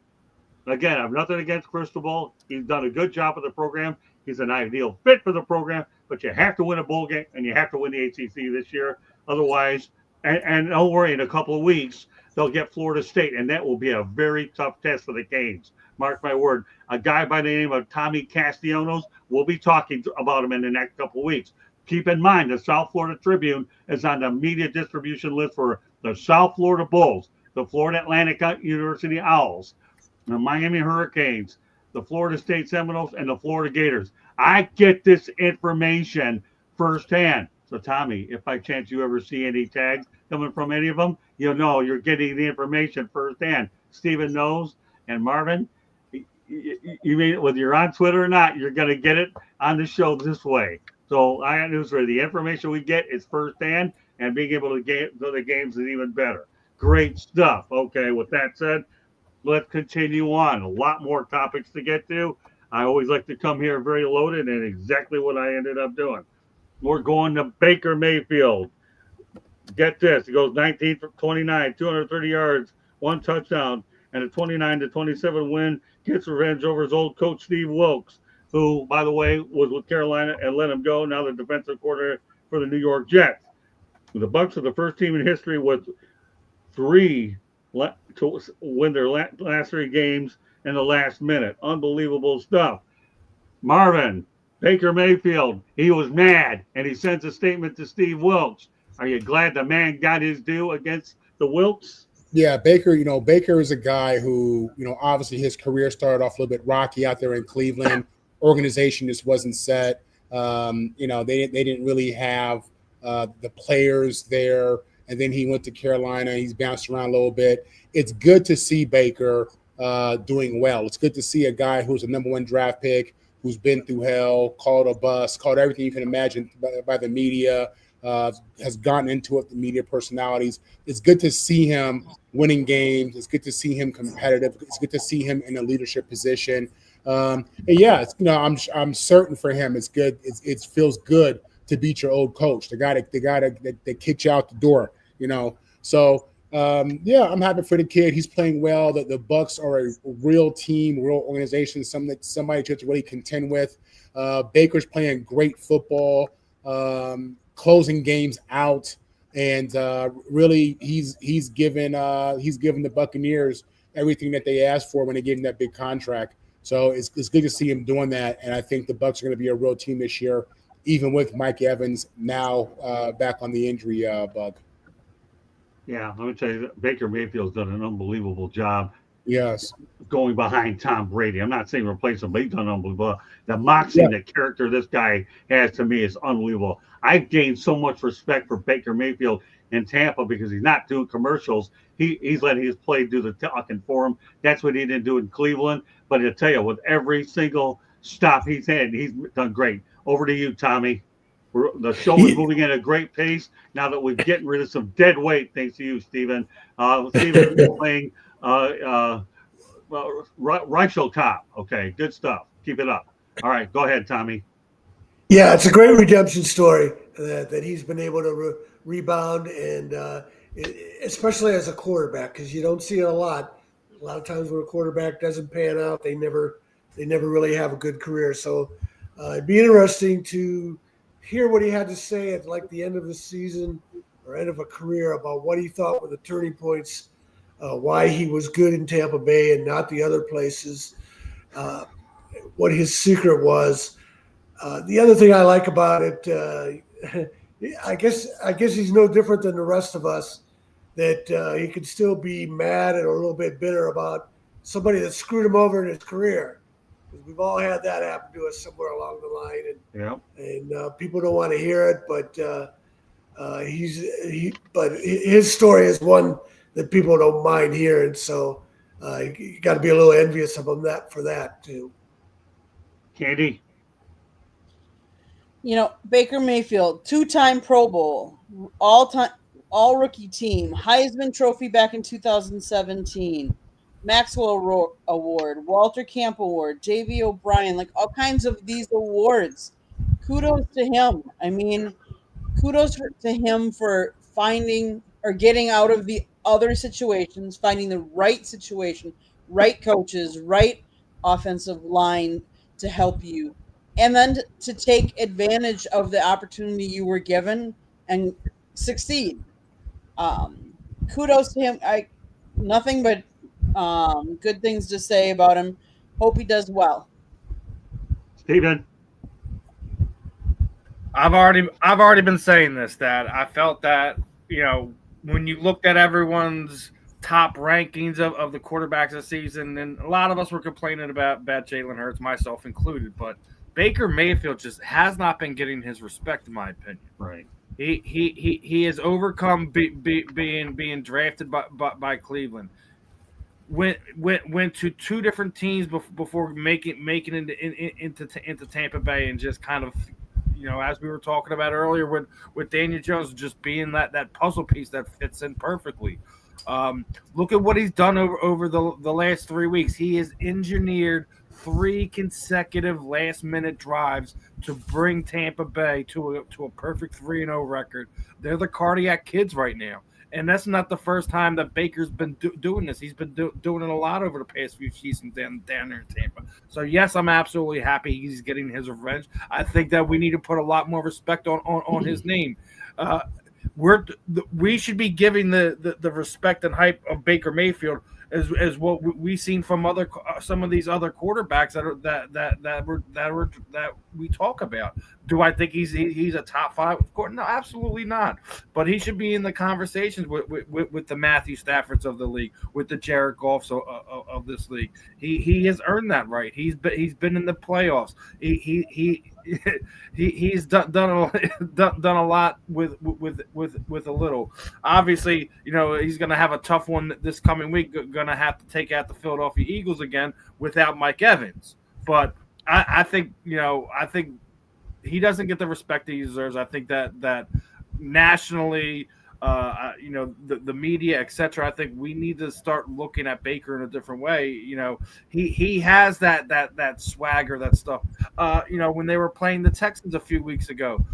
S1: Again, I have nothing against Cristobal. He's done a good job of the program. He's an ideal fit for the program, but you have to win a bowl game and you have to win the ACC this year. Otherwise, and don't worry, in a couple of weeks, they'll get Florida State, and that will be a very tough test for the Canes. Mark my word. A guy by the name of Tommy Castellanos, we'll be talking about him in the next couple of weeks. Keep in mind, the South Florida Tribune is on the media distribution list for the South Florida Bulls, the Florida Atlantic University Owls, the Miami Hurricanes, the Florida State Seminoles, and the Florida Gators. I get this information firsthand. So, Tommy, if by chance you ever see any tags coming from any of them, you'll know you're getting the information firsthand. Steven knows, and Marvin, you mean whether you're on Twitter or not, you're going to get it on the show this way. So, I got news for you. The information we get is firsthand, and being able to get to the games is even better. Great stuff. Okay, with that said, let's continue on. A lot more topics to get to. I always like to come here very loaded, and exactly what I ended up doing. We're going to Baker Mayfield. Get this. He goes 19 for 29, 230 yards, 1 touchdown, and a 29-27 win. Gets revenge over his old coach, Steve Wilkes, who, by the way, was with Carolina and let him go. Now the defensive coordinator for the New York Jets. The Bucs are the first team in history with 3 to win their last 3 games in the last minute. Unbelievable stuff. Marvin, Baker Mayfield, he was mad, and he sends a statement to Steve Wilkes. Are you glad the man got his due against the Wilkes?
S7: Yeah, Baker, Baker is a guy who, obviously his career started off a little bit rocky out there in Cleveland. Organization just wasn't set. They didn't really have the players there. And then he went to Carolina. He's bounced around a little bit. It's good to see Baker doing well. It's good to see a guy who's a number 1 draft pick, who's been through hell, called a bust, called everything you can imagine by the media, has gotten into it, the media personalities. It's good to see him winning games. It's good to see him competitive. It's good to see him in a leadership position. And yeah, I'm certain for him. It's good. It feels good to beat your old coach, the guy that kicked you out the door. So yeah, I'm happy for the kid. He's playing well. The Bucs are a real team, real organization, somebody to really contend with. Baker's playing great football, closing games out, and really he's given the Buccaneers everything that they asked for when they gave him that big contract. So it's good to see him doing that, and I think the Bucs are going to be a real team this year, even with Mike Evans now back on the injury bug.
S1: Yeah, let me tell you, Baker Mayfield's done an unbelievable job.
S7: Yes.
S1: going behind Tom Brady. I'm not saying replace him, but he's done unbelievable. The moxie and the character this guy has to me is unbelievable. I've gained so much respect for Baker Mayfield in Tampa because he's not doing commercials. He's letting his play do the talking for him. That's what he didn't do in Cleveland. But I tell you, with every single stop he's had, he's done great. Over to you, Tommy. The show is moving at a great pace now that we're getting rid of some dead weight, thanks to you, Stephen. Stephen is playing Rachel Top. Okay, good stuff. Keep it up. All right, go ahead, Tommy.
S8: Yeah, it's a great redemption story that he's been able to rebound, and especially as a quarterback, because you don't see it a lot. A lot of times when a quarterback doesn't pan out, they never really have a good career. So it'd be interesting to hear what he had to say at like the end of the season or end of a career about what he thought were the turning points, why he was good in Tampa Bay and not the other places, what his secret was. The other thing I like about it, I guess he's no different than the rest of us, that he could still be mad and a little bit bitter about somebody that screwed him over in his career. We've all had that happen to us somewhere along the line, and people don't want to hear it, but his story is one that people don't mind hearing. So you got to be a little envious of him for that too.
S1: Candy.
S2: Baker Mayfield, 2-time Pro Bowl, all rookie team, Heisman Trophy back in 2017. Maxwell Award, Walter Camp Award, J.V. O'Brien, like all kinds of these awards. Kudos to him. I mean, kudos to him for finding or getting out of the other situations, finding the right situation, right coaches, right offensive line to help you, and then to take advantage of the opportunity you were given and succeed. Kudos to him. Nothing but good things to say about him. Hope he does well.
S1: Stephen.
S6: I've already been saying this, that I felt that, when you looked at everyone's top rankings of the quarterbacks this season, and a lot of us were complaining about Jalen Hurts, myself included, but Baker Mayfield just has not been getting his respect, in my opinion.
S1: Right.
S6: He has overcome being drafted by Cleveland. Went to two different teams before making into Tampa Bay, and just kind of, as we were talking about earlier with Daniel Jones, just being that puzzle piece that fits in perfectly. Look at what he's done over the last 3 weeks. He has engineered 3 consecutive last-minute drives to bring Tampa Bay to a perfect 3-0 record. They're the cardiac kids right now. And that's not the first time that Baker's been doing this. He's been doing it a lot over the past few seasons down there in Tampa. So, yes, I'm absolutely happy he's getting his revenge. I think that we need to put a lot more respect on his name. We should be giving the respect and hype of Baker Mayfield as what we've seen from some of these other quarterbacks that we talk about. Do I think he's a top 5? Of course, no, absolutely not. But he should be in the conversations with the Matthew Staffords of the league, with the Jared Goffs of this league. He has earned that right. He's been in the playoffs. He's done a lot with a little. Obviously, he's going to have a tough one this coming week. Going to have to take out the Philadelphia Eagles again without Mike Evans. But I think he doesn't get the respect he deserves. I think that nationally, the media, etc. I think we need to start looking at Baker in a different way. He has that swagger, that stuff. When they were playing the Texans a few weeks ago,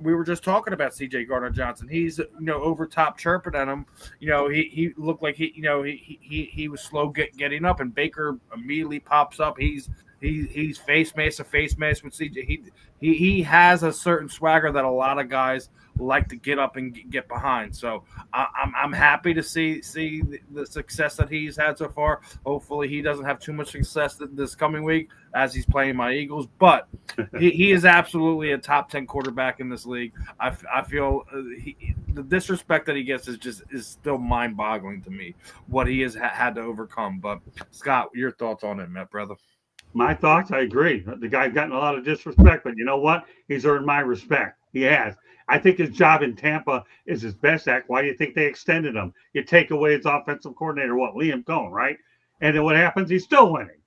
S6: we were just talking about CJ Gardner-Johnson. He's over top chirping at him. He looked like he was slow getting up, and Baker immediately pops up. He's he's face mace with CJ. He has a certain swagger that a lot of guys like to get up and get behind. So I'm happy to see the success that he's had so far. Hopefully he doesn't have too much success this coming week as he's playing my Eagles. But he is absolutely a top 10 quarterback in this league. I feel the disrespect that he gets is still mind boggling to me. What he has had to overcome. But Scott, your thoughts on it, Matt, brother?
S1: My thoughts, I agree. The guy's gotten a lot of disrespect, but you know what? He's earned my respect. He has. I think his job in Tampa is his best act. Why do you think they extended him? You take away his offensive coordinator, Liam Cohn, right? And then what happens? He's still winning.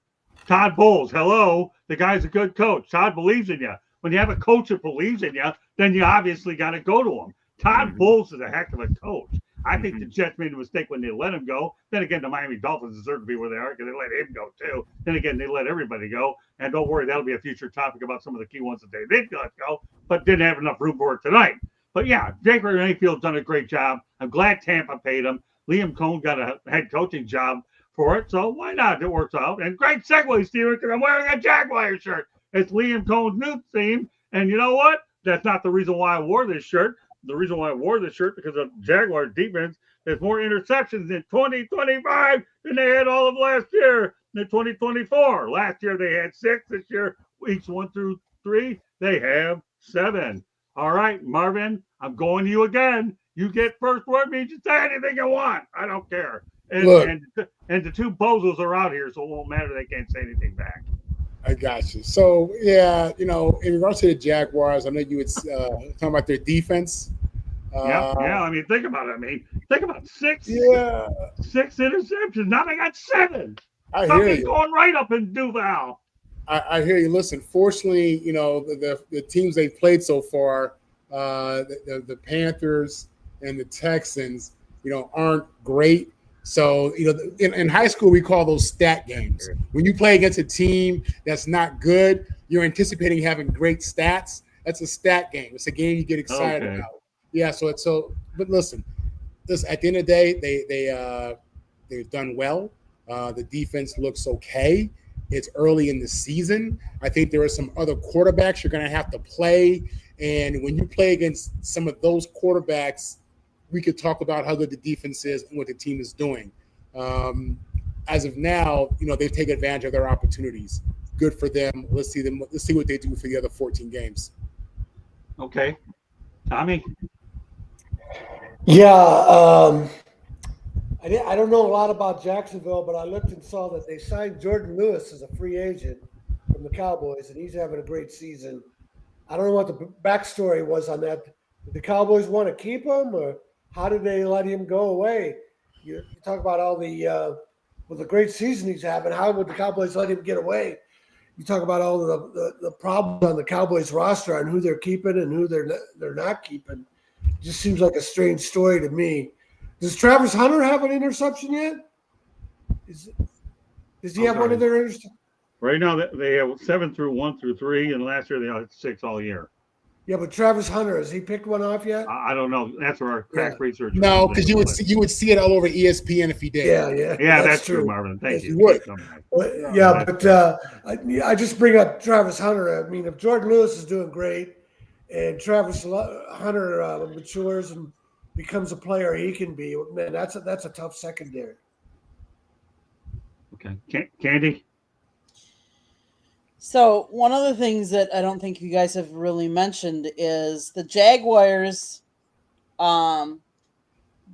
S1: Todd Bowles, hello. The guy's a good coach. Todd believes in you. When you have a coach that believes in you, then you obviously got to go to him. Todd Bowles is a heck of a coach. I think the Jets made a mistake when they let him go. Then again, the Miami Dolphins deserve to be where they are because they let him go too. Then again, they let everybody go. And don't worry, that'll be a future topic about some of the key ones that they did let go, but didn't have enough room for it tonight. But yeah, Baker Mayfield's done a great job. I'm glad Tampa paid him. Liam Cohn got a head coaching job for it, so why not? It works out. And great segue, Steven, because I'm wearing a Jaguar shirt. It's Liam Cohn's new theme. And you know what? That's not the reason why I wore this shirt. The reason why I wore this shirt because of Jaguar defense. There's more interceptions in 2025 than they had all of last year in 2024. Last year they had 6. This year, weeks 1 through 3, they have 7. All right, Marvin, I'm going to you again. You get first word, means you say anything you want. I don't care. And the two bozos are out here, so it won't matter. They can't say anything back.
S7: I got you. So, yeah, in regards to the Jaguars, I know you would talking about their defense.
S1: Yeah. I mean, think about it. Think about 6 interceptions. Now they got 7.
S7: I hear you.
S1: Going right up in Duval.
S7: I hear you. Listen, fortunately, the teams they've played so far, the Panthers and the Texans, aren't great. So, in high school, we call those stat games. When you play against a team that's not good, you're anticipating having great stats. That's a stat game. It's a game you get excited about. Yeah. But listen, at the end of the day, they've done well. The defense looks okay. It's early in the season. I think there are some other quarterbacks you're going to have to play. And when you play against some of those quarterbacks, we could talk about how good the defense is and what the team is doing. As of now, they've taken advantage of their opportunities. Good for them. Let's see what they do for the other 14 games.
S1: Okay. Tommy?
S8: Yeah, I don't know a lot about Jacksonville, but I looked and saw that they signed Jordan Lewis as a free agent from the Cowboys, and he's having a great season. I don't know what the backstory was on that. Did the Cowboys want to keep him, or how did they let him go away? You talk about all the great season he's having. How would the Cowboys let him get away? You talk about all the problems on the Cowboys roster and who they're keeping and who they're not keeping. It just seems like a strange story to me. Does Travis Hunter have an interception yet? Does he have one of their interceptions?
S1: Right now, they have 7 through 1 through 3, and last year they had 6 all year.
S8: Yeah, but Travis Hunter, has he picked one off yet?
S1: I don't know. That's where our crack research.
S7: No, because you would see it all over ESPN if he did.
S8: Yeah,
S1: that's true, Marvin. Thank you.
S8: I just bring up Travis Hunter. I mean, if Jordan Lewis is doing great, and Travis Hunter matures and becomes a player he can be, man, that's a tough secondary.
S1: Okay, Candy.
S2: So one of the things that I don't think you guys have really mentioned is the Jaguars.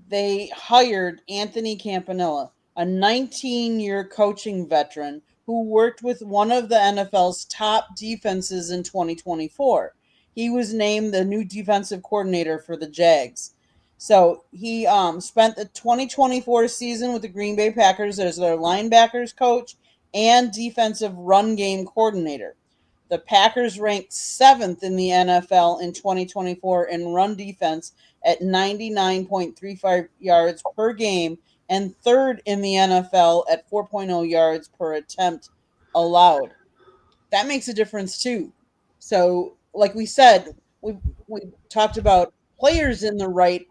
S2: They hired Anthony Campanella, a 19-year coaching veteran who worked with one of the NFL's top defenses in 2024. He was named the new defensive coordinator for the Jags. So he spent the 2024 season with the Green Bay Packers as their linebackers coach and defensive run game coordinator. The Packers ranked 7th in the NFL in 2024 in run defense at 99.35 yards per game and 3rd in the NFL at 4.0 yards per attempt allowed. That makes a difference too. So, like we said, we talked about players in the right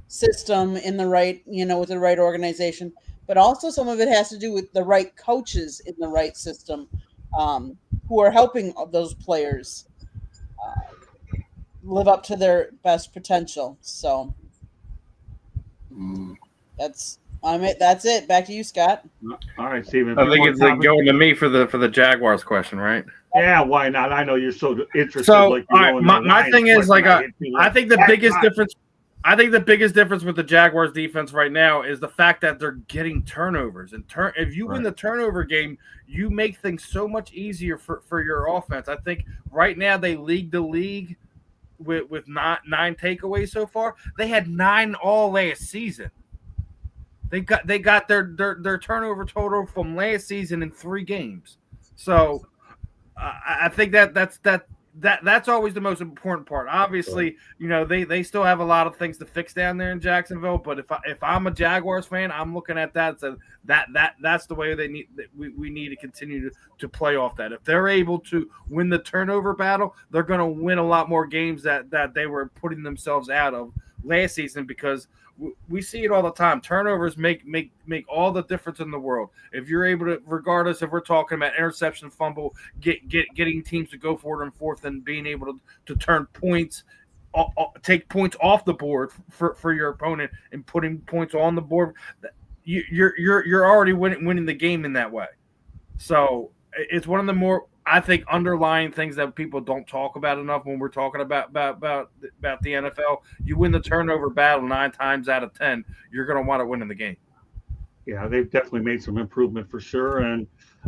S2: system, in the right, with the right organization, but also some of it has to do with the right coaches in the right system. who are helping those players live up to their best potential. So that's it. Back to you, Scott.
S1: All right, Steven.
S6: I think it's like going to me for the Jaguars question, right?
S1: Yeah, why not? I know you're so interested.
S6: So,
S1: like
S6: all right, my thing is like I think the biggest difference. I think the biggest difference with the Jaguars defense right now is the fact that they're getting turnovers. And if you win the turnover game, you make things so much easier for your offense. I think right now they lead the league with nine takeaways so far. They had 9 all last season. They got their turnover total from last season in 3 games. So I think that's always the most important part. Obviously, they still have a lot of things to fix down there in Jacksonville. But if I'm a Jaguars fan, I'm looking at that. So that's the way we need to continue to play off that. If they're able to win the turnover battle, they're going to win a lot more games that they were putting themselves out of last season, because we see it all the time. Turnovers make all the difference in the world. If you're able to, regardless if we're talking about interception, fumble, getting teams to go forward and fourth, and being able to turn points, take points off the board for your opponent and putting points on the board, you're already winning the game in that way. So it's one of the more, I think, underlying things that people don't talk about enough when we're talking about the NFL. You win the turnover battle 9 times out of 10, you're going to want to win in the game.
S1: Yeah, they've definitely made some improvement for sure, and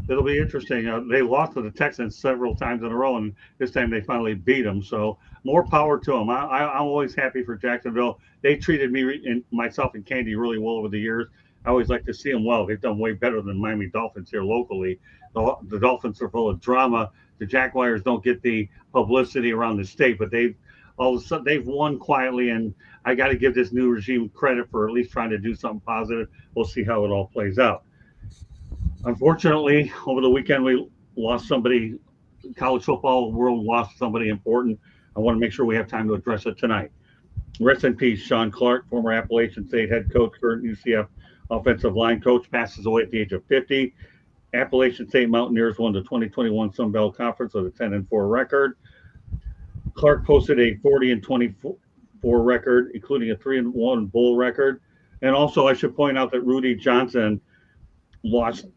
S1: it'll be interesting. They lost to the Texans several times in a row, and this time they finally beat them. So more power to them. I'm always happy for Jacksonville. They treated me and myself and Candy really well over the years. I always like to see them well. They've done way better than Miami Dolphins here locally. The Dolphins are full of drama. The Jaguars don't get the publicity around the state, but all of a sudden they've won quietly, and I got to give this new regime credit for at least trying to do something positive. We'll see how it all plays out. Unfortunately, over the weekend we lost somebody. College football world lost somebody important. I want to make sure we have time to address it tonight. Rest in peace, Sean Clark, former Appalachian State head coach, current UCF offensive line coach, passes away at the age of 50. Appalachian State Mountaineers won the 2021 Sun Belt Conference with a 10-4 record. Clark posted a 40-24 record, including a 3-1 bowl record. And also, I should point out that Rudy Johnson lost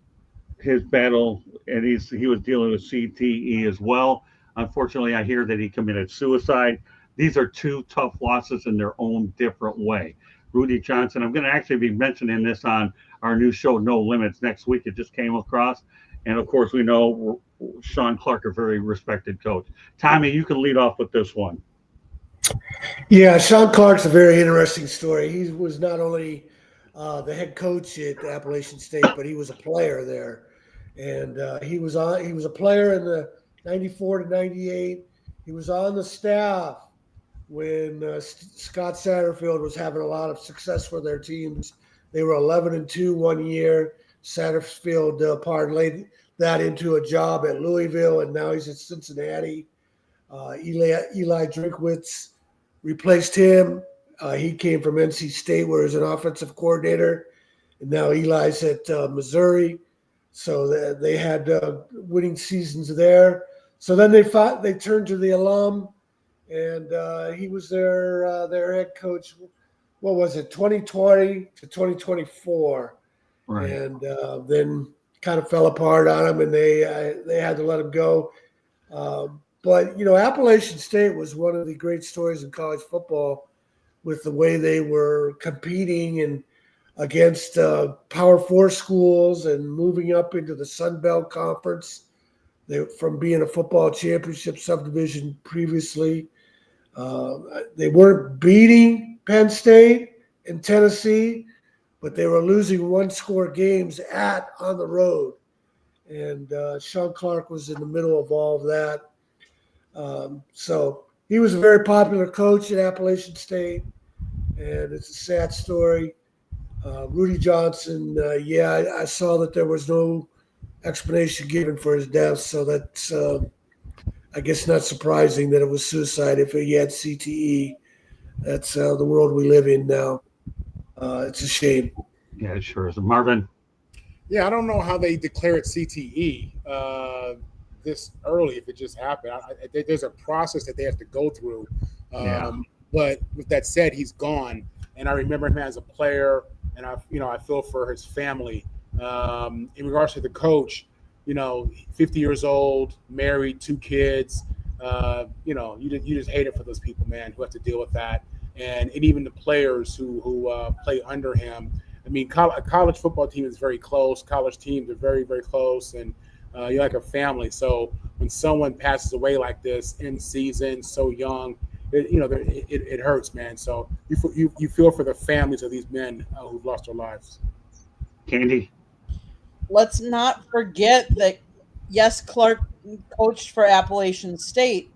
S1: his battle, and he was dealing with CTE as well. Unfortunately, I hear that he committed suicide. These are 2 tough losses in their own different way. Rudy Johnson, I'm going to actually be mentioning this on our new show, No Limits, next week. It just came across. And, of course, we know Sean Clark, a very respected coach. Tommy, you can lead off with this one.
S8: Yeah, Sean Clark's a very interesting story. He was not only the head coach at Appalachian State, but he was a player there. And he was a player in the 94 to 98. He was on the staff when Scott Satterfield was having a lot of success for their teams. They were 11-2 one year. Satterfield parlayed that into a job at Louisville, and now he's at Cincinnati. Eli Drinkwitz replaced him. He came from NC State, where he was an offensive coordinator, and now Eli's at Missouri. So they had winning seasons there. So then they turned to the alum, and he was their head coach. What was it, 2020 to 2024? Right. And then kind of fell apart on him, and they had to let him go. But Appalachian State was one of the great stories in college football, with the way they were competing and against Power 4 schools and moving up into the Sun Belt Conference. From being a football championship subdivision previously. They weren't beating Penn State and Tennessee, but they were losing 1-score games on the road. And Sean Clark was in the middle of all of that. So he was a very popular coach at Appalachian State, and it's a sad story. Rudy Johnson, I saw that there was no explanation given for his death, so that's I guess not surprising that it was suicide if he had CTE. That's the world we live in now. It's a shame.
S1: Yeah, it sure is. Marvin?
S7: Yeah, I don't know how they declare it CTE. this early if it just happened. There's a process that they have to go through.
S1: Yeah.
S7: But with that said, he's gone, and I remember him as a player, and I feel for his family. In regards to the coach, 50 years old, married, 2 kids. You just hate it for those people, man, who have to deal with that, and even the players who play under him. I mean, a college football team is very close. College teams are very, very close, and you're like a family. So when someone passes away like this in season, so young, it hurts, man. So you feel for the families of these men who've lost their lives.
S1: Candy.
S2: Let's not forget that, yes, Clark coached for Appalachian State,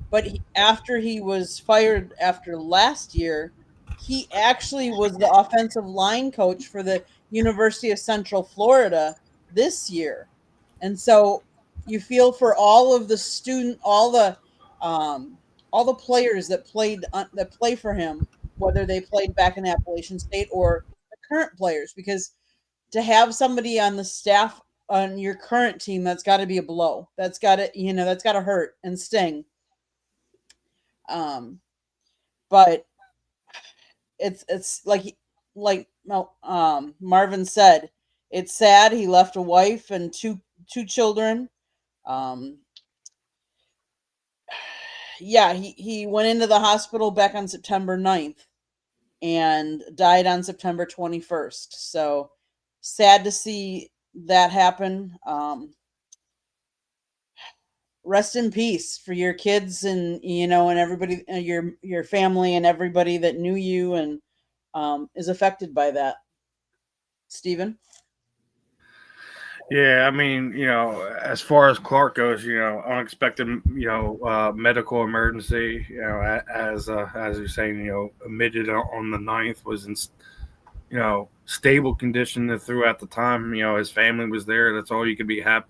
S2: but after he was fired after last year, he actually was the offensive line coach for the University of Central Florida this year. And so you feel for all of the all the players that play for him, whether they played back in Appalachian State or the current players, because to have somebody on the staff on your current team, that's got to be a blow. That's got to hurt and sting. But it's like Marvin said, it's sad. He left a wife and two children. Yeah, he went into the hospital back on September 9th and died on September 21st. So sad to see that happen. Rest in peace for your kids and and everybody, your family and everybody that knew you and is affected by that. Stephen?
S6: Yeah, I mean, as far as Clark goes, unexpected, medical emergency, as you're saying, admitted on the 9th, was in, stable condition throughout the time. His family was there. That's all you could be happy.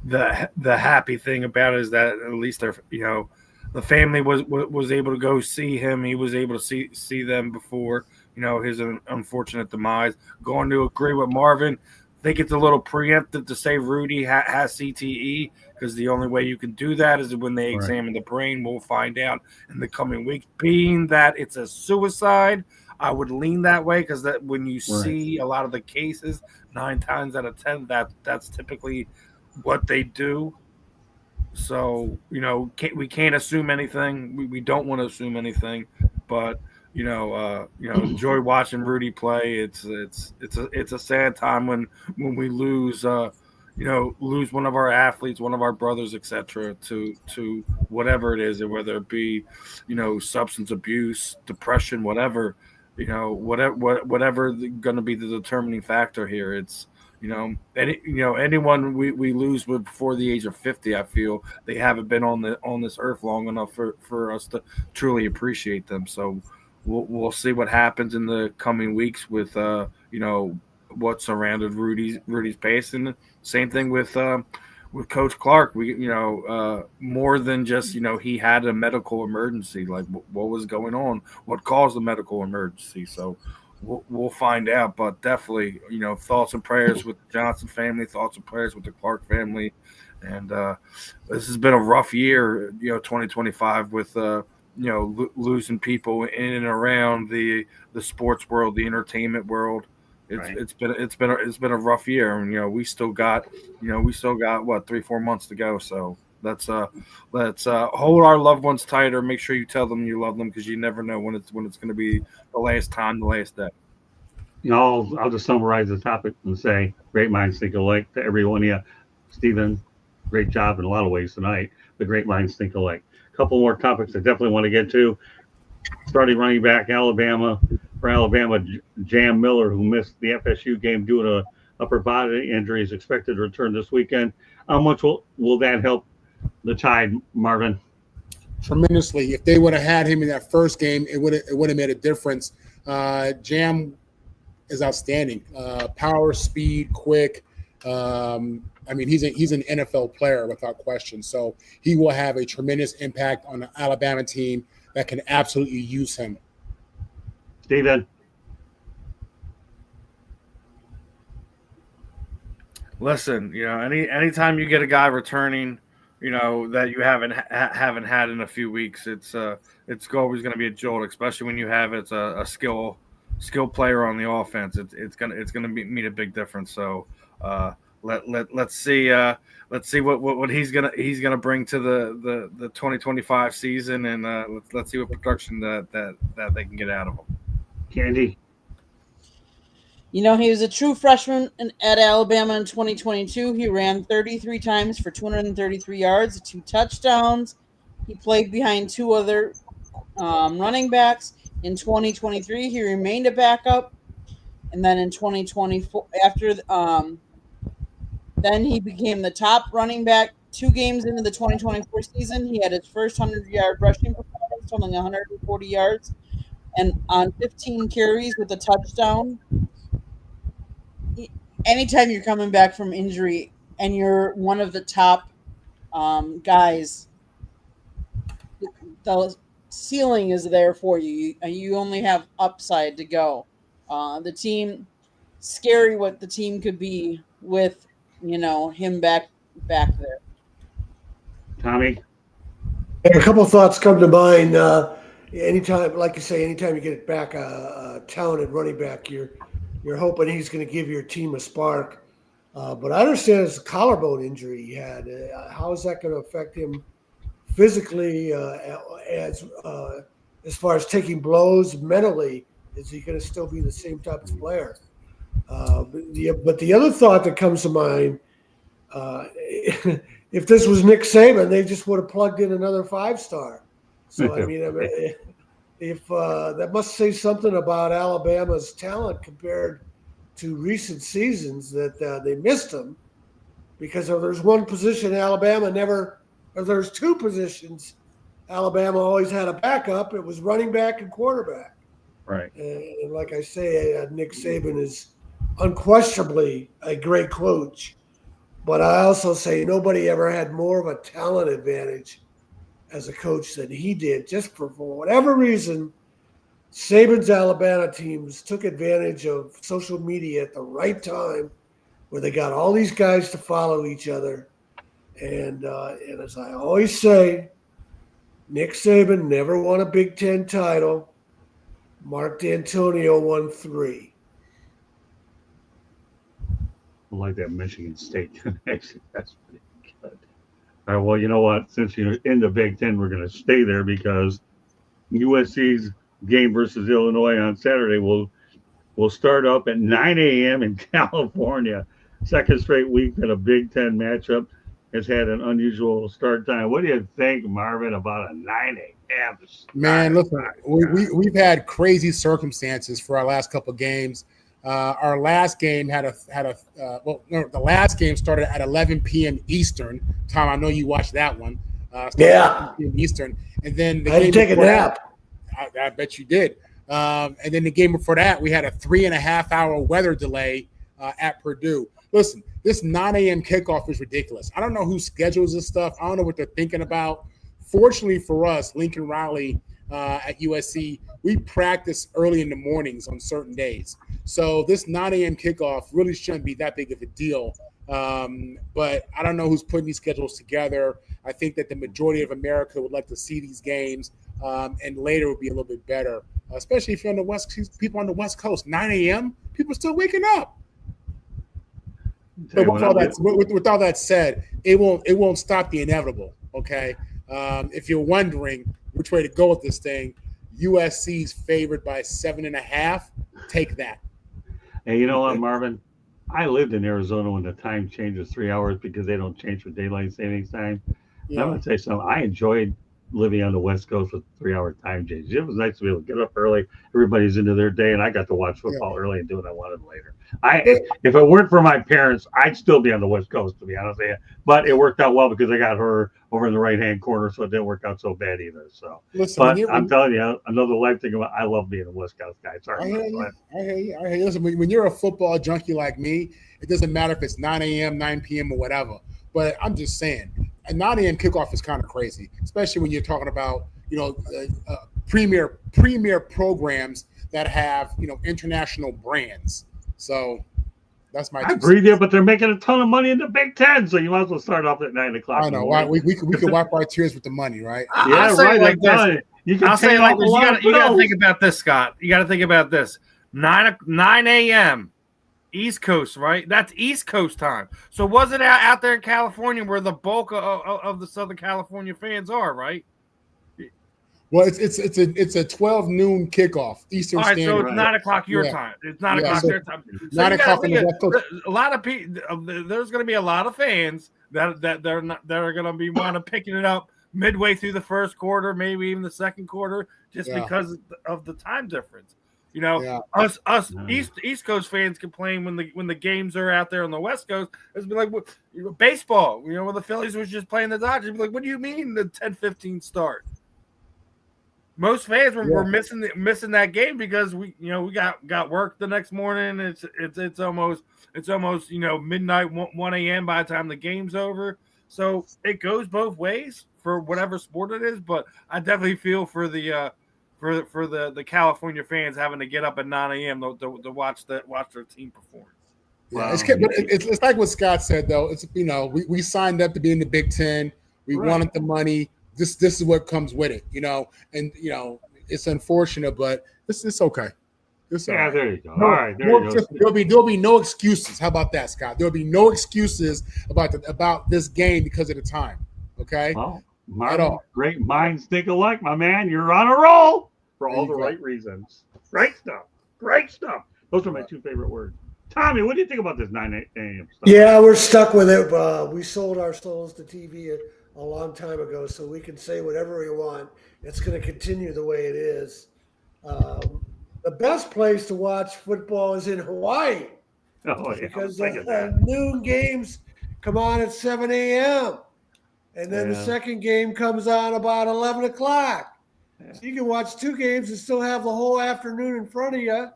S6: The happy thing about it is that at least the family was able to go see him. He was able to see them before, his unfortunate demise. Going to agree with Marvin. I think it's a little preemptive to say Rudy has CTE, because the only way you can do that is when they examine the brain. We'll find out in the coming weeks. Being that it's a suicide, I would lean that way, because that when you see a lot of the cases, 9 times out of 10, that's typically what they do. So we can't assume anything. We don't want to assume anything, but enjoy watching Rudy play. It's a sad time when we lose lose one of our athletes, one of our brothers, etc. to whatever it is, whether it be substance abuse, depression, whatever whatever going to be the determining factor here. It's anyone we lose before the age of 50, I feel they haven't been on this earth long enough for us to truly appreciate them. So we'll see what happens in the coming weeks with what surrounded Rudy's pace, and same thing with Coach Clark. We more than just he had a medical emergency. Like what was going on? What caused the medical emergency? So we'll find out. But definitely thoughts and prayers with the Johnson family. Thoughts and prayers with the Clark family. And this has been a rough year. 2025 with losing people in and around the sports world, the entertainment world. It's been a rough year, and we still got what 3-4 months to go. So let's hold our loved ones tighter. Make sure you tell them you love them, because you never know when it's going to be the last time, the last day.
S1: I'll just summarize the topic and say great minds think alike to everyone. Yeah, Stephen, great job in a lot of ways tonight. The great minds think alike. A couple more topics I definitely want to get to. Starting running back Alabama, Jam Miller, who missed the FSU game due to upper body injury, is expected to return this weekend. How much will that help the Tide, Marvin?
S7: Tremendously. If they would have had him in that first game, it would have made a difference. Jam is outstanding. Power, speed, quick. He's an NFL player without question. So he will have a tremendous impact on the Alabama team that can absolutely use him.
S1: Steven?
S6: Listen, anytime you get a guy returning, that you haven't had in a few weeks, it's always going to be a jolt, especially when you have it's a skill player on the offense. It's gonna mean a big difference. So let's see what he's gonna bring to the 2025 season, and let's see what production that they can get out of him.
S1: Candy.
S2: He was a true freshman at Alabama in 2022. He ran 33 times for 233 yards, 2 touchdowns. He played behind 2 other running backs. In 2023, he remained a backup. And then in 2024, then he became the top running back 2 games into the 2024 season. He had his first 100-yard rushing performance, totaling 140 yards, and on 15 carries with a touchdown. Anytime you're coming back from injury and you're one of the top guys, the ceiling is there for you. You only have upside to go. The team, scary what the team could be with, him back there.
S1: Tommy.
S8: A couple of thoughts come to mind. Anytime, like you say, anytime you get back a talented running back, you're hoping he's going to give your team a spark. But I understand it's a collarbone injury he had. How is that going to affect him physically as far as taking blows mentally? Is he going to still be the same type of player? But the other thought that comes to mind, if this was Nick Saban, they just would have plugged in another 5-star. So, if that must say something about Alabama's talent compared to recent seasons that they missed him, because if there's one position there's 2 positions Alabama always had a backup, it was running back and quarterback.
S1: Right.
S8: And like I say, Nick Saban is unquestionably a great coach, but I also say nobody ever had more of a talent advantage as a coach than he did. Just for whatever reason, Saban's Alabama teams took advantage of social media at the right time, where they got all these guys to follow each other. And as I always say, Nick Saban never won a Big Ten title. Mark D'Antonio won 3.
S1: I like that Michigan State connection. That's pretty good. All right, well, you know what? Since you're in the Big Ten, we're going to stay there because USC's game versus Illinois on Saturday will start up at 9 a.m. in California. Second straight week that a Big Ten matchup has had an unusual start time. What do you think, Marvin, about a 9 a.m. start?
S7: Man, listen, we've had crazy circumstances for our last couple of games. Our last game the last game started at 11 p.m. Eastern. Tom, I know you watched that one.
S8: Yeah.
S7: 11 p.m. Eastern. And then
S8: I had to take a nap.
S7: I bet you did. And then the game before that, we had a 3.5-hour weather delay at Purdue. Listen, this 9 a.m. kickoff is ridiculous. I don't know who schedules this stuff. I don't know what they're thinking about. Fortunately for us, Lincoln Riley at USC, we practice early in the mornings on certain days. So this 9 a.m. kickoff really shouldn't be that big of a deal. But I don't know who's putting these schedules together. I think that the majority of America would like to see these games, and later would be a little bit better, especially if you're on the West. People on the West Coast, 9 a.m. People are still waking up. But with all that said, it won't stop the inevitable. Okay, if you're wondering which way to go with this thing, USC's favored by 7.5. Take that.
S1: Hey, you know what, Marvin? I lived in Arizona when the time changes 3 hours because they don't change for daylight savings time. Yeah. I'm going to tell you something. I enjoyed living on the West Coast with 3-hour time changes. It was nice to be able to get up early. Everybody's into their day, and I got to watch football early and do what I wanted later. If it weren't for my parents, I'd still be on the West Coast, to be honest with you. But it worked out well because I got her over in the right-hand corner, so it didn't work out so bad either. So, listen, I'm telling you, another life thing about I love being a West Coast guy. Sorry.
S7: I hear you. Listen, when you're a football junkie like me, it doesn't matter if it's 9 a.m., 9 p.m., or whatever. But I'm just saying, a 9 a.m. kickoff is kind of crazy, especially when you're talking about, premier programs that have, international brands. So That's my.
S1: I agree there, but they're making a ton of money in the Big Ten, so you might as well start off at 9 o'clock.
S7: I know. Why we could wipe our tears with the money, right?
S1: Yeah,
S6: I'll say
S1: right.
S6: it like
S1: I'm
S6: this.
S1: you can
S6: I'll say
S1: pay
S6: it like
S1: off a
S6: this.
S1: lot of
S6: You got to
S1: bills.
S6: think about this, Scott. You got to think about this. 9 a.m. East Coast, right? That's East Coast time. So was it out there in California where the bulk of the Southern California fans are, right?
S7: Well, it's a 12 noon kickoff Eastern
S6: All right, so
S7: Standard.
S6: it's 9 o'clock your
S7: Yeah.
S6: time. It's 9
S7: Yeah,
S6: o'clock
S7: so
S6: their time. So
S7: 9
S6: you gotta
S7: o'clock on the
S6: think
S7: West Coast.
S6: a lot of people. There's going to be a lot of fans that are going to be want to picking it up midway through the first quarter, maybe even the second quarter, just
S7: Yeah.
S6: because of the time difference. You know,
S7: Yeah.
S6: us East Coast fans complain when the games are out there on the West Coast. It's be like baseball. You know, when the Phillies was just playing the Dodgers, be like, what do you mean the 10-15 start? Most fans were missing that game because we got work the next morning. It's almost midnight 1 a.m. by the time the game's over. So it goes both ways for whatever sport it is. But I definitely feel for the California fans having to get up at 9 a.m. to watch their team perform.
S7: Yeah, it's like what Scott said though. It's we signed up to be in the Big Ten. We wanted the money. This is what comes with it, and it's unfortunate, but it's okay. It's all right.
S1: There you go. All right, there you go.
S7: There'll be no excuses. How about that, Scott? There'll be no excuses about this game because of the time. Okay.
S1: Well, Marvin, great minds think alike, my man. You're on a roll for all the right reasons. Great stuff. Great stuff. Those are my two favorite words. Tommy, what do you think about this 9 a.m. stuff?
S8: Yeah, we're stuck with it. We sold our souls to TV a long time ago, so we can say whatever we want. It's going to continue the way it is. The best place to watch football is in Hawaii.
S1: Oh, yeah,
S8: because the noon games come on at 7 a.m. And then the second game comes on about 11 o'clock. Yeah. So you can watch two games and still have the whole afternoon in front of you. Yeah.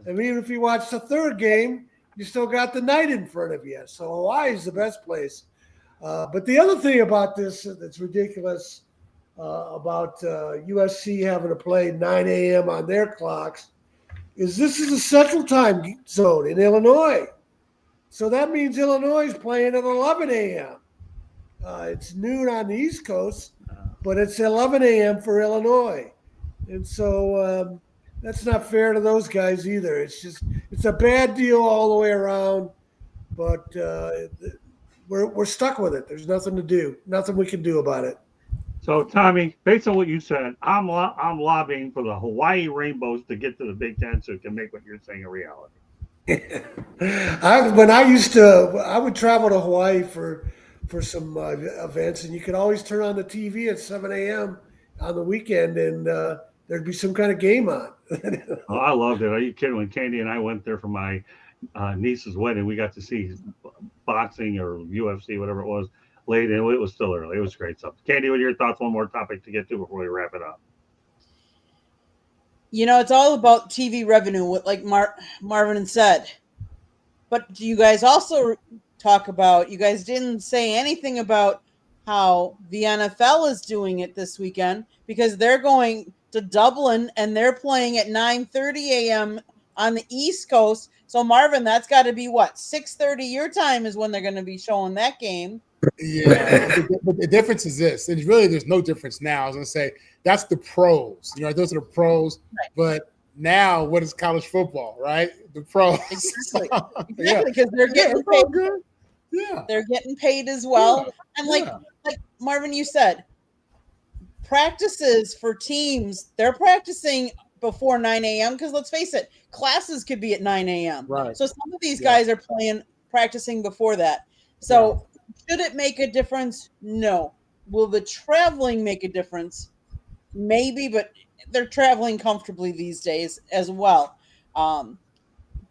S8: And even if you watch the third game, you still got the night in front of you. So Hawaii is the best place. But the other thing about this that's ridiculous about USC having to play 9 a.m. on their clocks is this is a central time zone in Illinois. So that means Illinois is playing at 11 a.m. It's noon on the East Coast, but it's 11 a.m. for Illinois. And so that's not fair to those guys either. It's a bad deal all the way around, but we're stuck with it. There's nothing to do, nothing we can do about it.
S1: So, Tommy, based on what you said, I'm lobbying for the Hawaii Rainbows to get to the Big Ten so it can make what you're saying a reality.
S8: I would travel to Hawaii for some events, and you could always turn on the TV at 7 a.m. on the weekend, and there'd be some kind of game on.
S1: Oh, I loved it. Are you kidding? When Candy and I went there for my niece's wedding, we got to see boxing or UFC, whatever it was, late, and it was still early. It was great stuff. Candy, what are your thoughts? One more topic to get to before we wrap it up.
S2: It's all about TV revenue, like Marvin said. But do you guys also talk about, you guys didn't say anything about how the NFL is doing it this weekend, because they're going to Dublin and they're playing at 9:30 a.m. on the East Coast. So Marvin, that's got to be what, 6:30 your time is when they're going to be showing that game.
S7: Yeah, but the difference is this, and really there's no difference now. I was going to say that's the pros. Those are the pros. Right. But now, what is college football, right? The pros.
S2: Exactly, because they're getting paid.
S7: Yeah,
S2: they're getting paid as well. Yeah. And like Marvin, you said, practices for teams, they're practicing before 9 a.m. because let's face it, classes could be at 9 a.m.
S7: Right.
S2: So some of these guys are practicing before that. So should it make a difference? No. Will the traveling make a difference? Maybe, but they're traveling comfortably these days as well.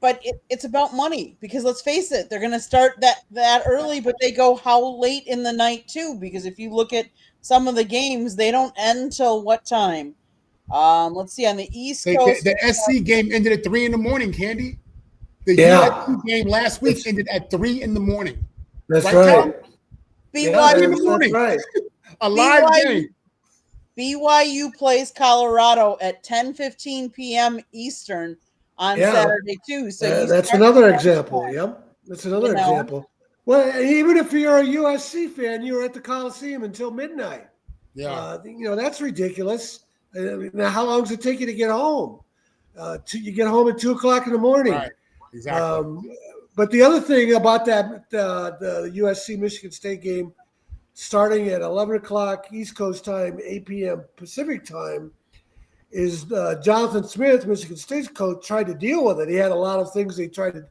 S2: But it's about money, because let's face it, they're going to start that early, but they go how late in the night too? Because if you look at some of the games, they don't end till what time? Let's see, on the East Coast.
S7: The SC game ended at 3 a.m, Candy. The USC game last week ended at 3 a.m.
S8: That's right.
S2: BYU,
S8: right.
S7: A live game.
S2: BYU plays Colorado at 10:15 p.m. Eastern on Saturday too. So
S8: that's another example. Yep. That's another
S2: You know?
S8: example. Well, even if you're a USC fan, you were at the Coliseum until midnight.
S7: Yeah.
S8: That's ridiculous. Now, how long does it take you to get home? You get home at 2:00 in the morning.
S7: Right. Exactly.
S8: But the other thing about that, the USC Michigan State game, starting at 11 o'clock East Coast time, 8 p.m. Pacific time, is Jonathan Smith, Michigan State's coach, tried to deal with it. He had a lot of things he tried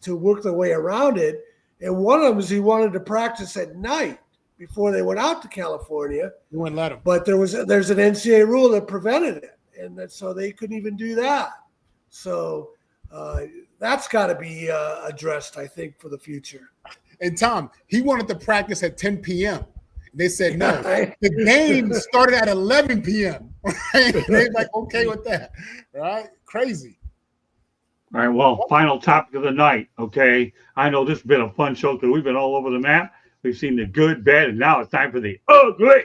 S8: to work their way around it. And one of them is he wanted to practice at night before they went out to California.
S7: You wouldn't let him.
S8: But there's an NCAA rule that prevented it. And so they couldn't even do that. So that's got to be addressed, I think, for the future.
S7: And Tom, he wanted to practice at 10 p.m. They said no. The game started at 11 p.m. Right? They're like, okay with that, right? Crazy.
S1: All right, well, final topic of the night, okay? I know this has been a fun show because we've been all over the map. We've seen the good, bad, and now it's time for the ugly.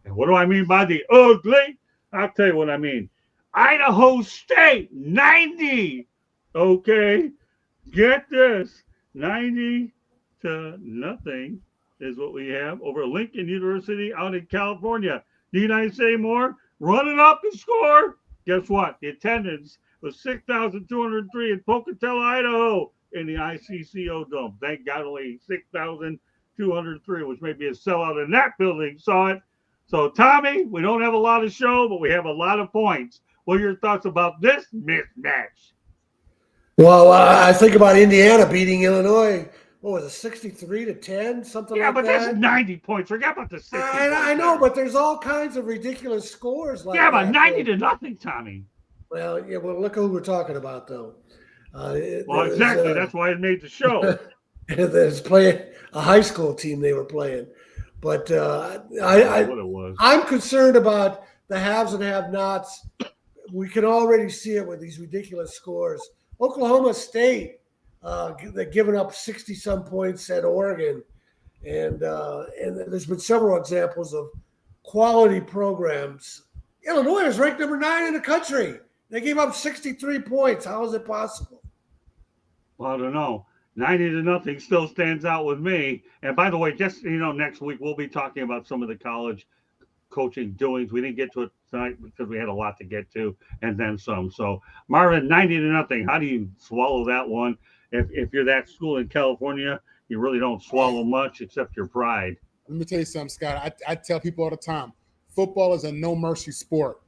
S1: And what do I mean by the ugly? I'll tell you what I mean. Idaho State, 90. Okay, get this. 90-0 is what we have over Lincoln University out in California. Need I say more? Running up the score. Guess what? The attendance was 6,203 in Pocatello, Idaho, in the ICCO Dome. Thank God only 6,203, which may be a sellout in that building, saw it. So, Tommy, we don't have a lot of show, but we have a lot of points. What are your thoughts about this mismatch?
S8: Well, I think about Indiana beating Illinois. What was it, 63-10, something like that?
S1: Yeah, but that's 90 points. Forget about the 60
S8: I know, but there's all kinds of ridiculous scores like that.
S1: Yeah, but 90-0, Tommy.
S8: Well, yeah, well, look who we're talking about, though.
S1: Well, exactly. That's why it made the show.
S8: There's playing a high school team they were playing. But
S1: what it was.
S8: I'm concerned about the haves and have-nots. We can already see it with these ridiculous scores. Oklahoma State, they're giving up 60-some points at Oregon. And there's been several examples of quality programs. Illinois is ranked number 9 in the country. They gave up 63 points. How is it possible?
S1: Well, I don't know. 90-0 still stands out with me. And by the way, just next week we'll be talking about some of the college coaching doings. We didn't get to it tonight because we had a lot to get to, and then some. So, Marvin, 90-0. How do you swallow that one? If you're that school in California, you really don't swallow much except your pride.
S7: Let me tell you something, Scott. I tell people all the time, football is a no mercy sport.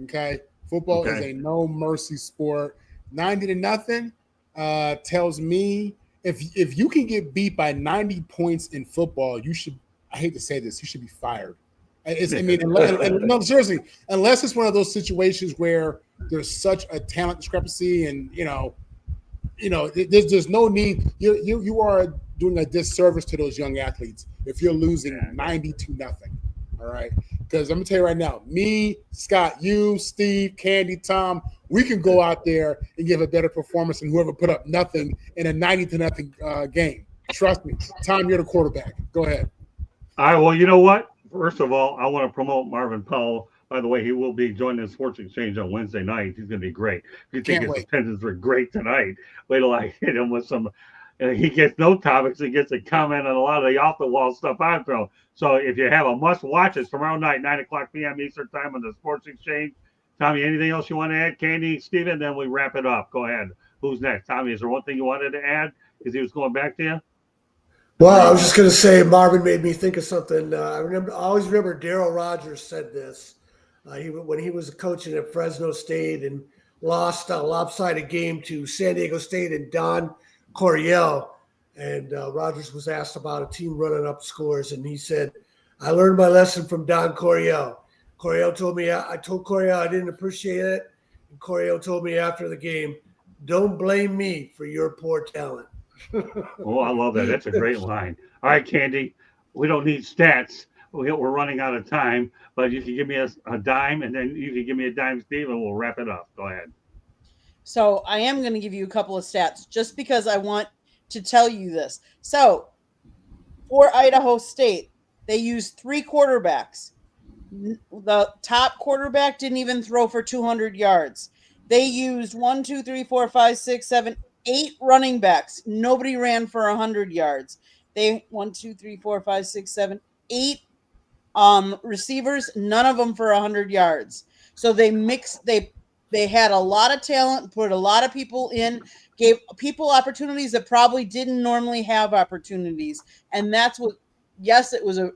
S7: Okay, football is a no mercy sport. 90-0 tells me if you can get beat by 90 points in football, you should. I hate to say this, you should be fired. No, seriously, unless it's one of those situations where there's such a talent discrepancy, and there's no need. You are doing a disservice to those young athletes if you're losing 90-0. All right, because I'm gonna tell you right now, me, Scott, you, Steve, Candy, Tom, we can go out there and give a better performance than whoever put up nothing in a 90-0 game. Trust me, Tom, you're the quarterback. Go ahead.
S1: All right. Well, you know what? First of all, I want to promote Marvin Powell. By the way, he will be joining the Sports Exchange on Wednesday night. He's going to be great. If you think his attendance were great tonight, wait till I hit him with some. He gets no topics. He gets to comment on a lot of the off-the-wall stuff I throw. So if you have a must-watch, it's tomorrow night, 9:00 p.m. Eastern Time on the Sports Exchange. Tommy, anything else you want to add? Candy, Steven, then we wrap it up. Go ahead. Who's next? Tommy, is there one thing you wanted to add because he was going back to you?
S8: Well, I was just going to say Marvin made me think of something. I always remember Darryl Rogers said this when he was coaching at Fresno State and lost a lopsided game to San Diego State and Don Coryell. And Rogers was asked about a team running up scores, and he said, "I learned my lesson from Don Coryell. Coryell told me, I told Coryell I didn't appreciate it, and Coryell told me after the game, don't blame me for your poor talent."
S1: Oh, I love that. That's a great line. All right, Candy, we don't need stats. We're running out of time, but you can give me a dime, and then you can give me a dime, Steve, and we'll wrap it up. Go ahead.
S2: So I am going to give you a couple of stats just because I want to tell you this. So for Idaho State, they used 3 quarterbacks. The top quarterback didn't even throw for 200 yards. They used 1, 2, 3, 4, 5, 6, 7, 8 running backs. Nobody ran for 100 yards. They 1, 2, 3, 4, 5, 6, 7, 8 receivers. None of them for 100 yards. So they mixed. They had a lot of talent, put a lot of people in, gave people opportunities that probably didn't normally have opportunities, and that's what. Yes, it was a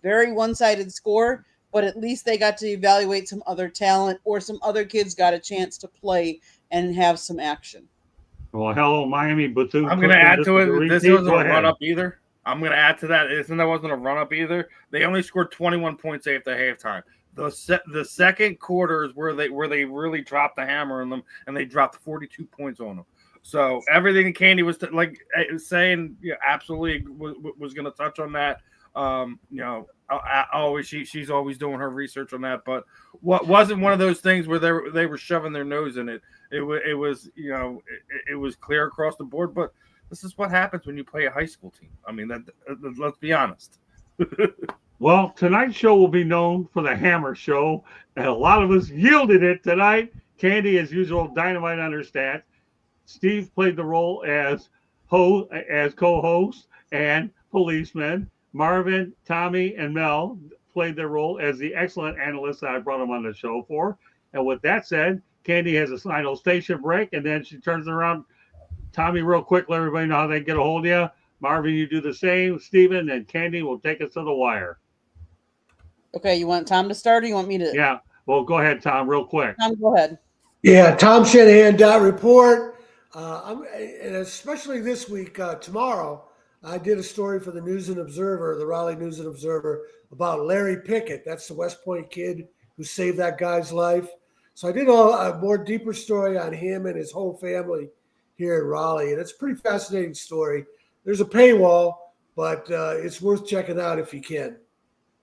S2: very one-sided score, but at least they got to evaluate some other talent, or some other kids got a chance to play and have some action.
S1: Well, hello, Miami Bethune.
S6: I'm going to add to it. This wasn't a run-up either. I'm going to add to that. That wasn't a run-up either. They only scored 21 points after halftime. The second quarter is where they really dropped the hammer on them, and they dropped 42 points on them. So everything Candy was saying, absolutely was going to touch on that. She's always doing her research on that. But what wasn't one of those things where they were shoving their nose in it. It was clear across the board. But this is what happens when you play a high school team. I mean, let's be honest.
S1: Well, tonight's show will be known for the Hammer Show, and a lot of us yielded it tonight. Candy, as usual, dynamite on her stats. Steve played the role as co-host and policeman. Marvin, Tommy, and Mel played their role as the excellent analysts that I brought them on the show for. And with that said, Candy has a final station break, and then she turns around. Tommy, real quick, let everybody know how they get a hold of you. Marvin, you do the same. Steven and Candy will take us to the wire.
S2: Okay, you want Tom to start, or you want me to?
S1: Yeah, well, go ahead, Tom, real quick.
S2: Tom, go ahead.
S8: Yeah, Tom Shanahan report. And especially this week, tomorrow, I did a story for the News and Observer, the Raleigh News and Observer, about Larry Pickett. That's the West Point kid who saved that guy's life. So I did a more deeper story on him and his whole family here in Raleigh. And it's a pretty fascinating story. There's a paywall, but it's worth checking out if you can.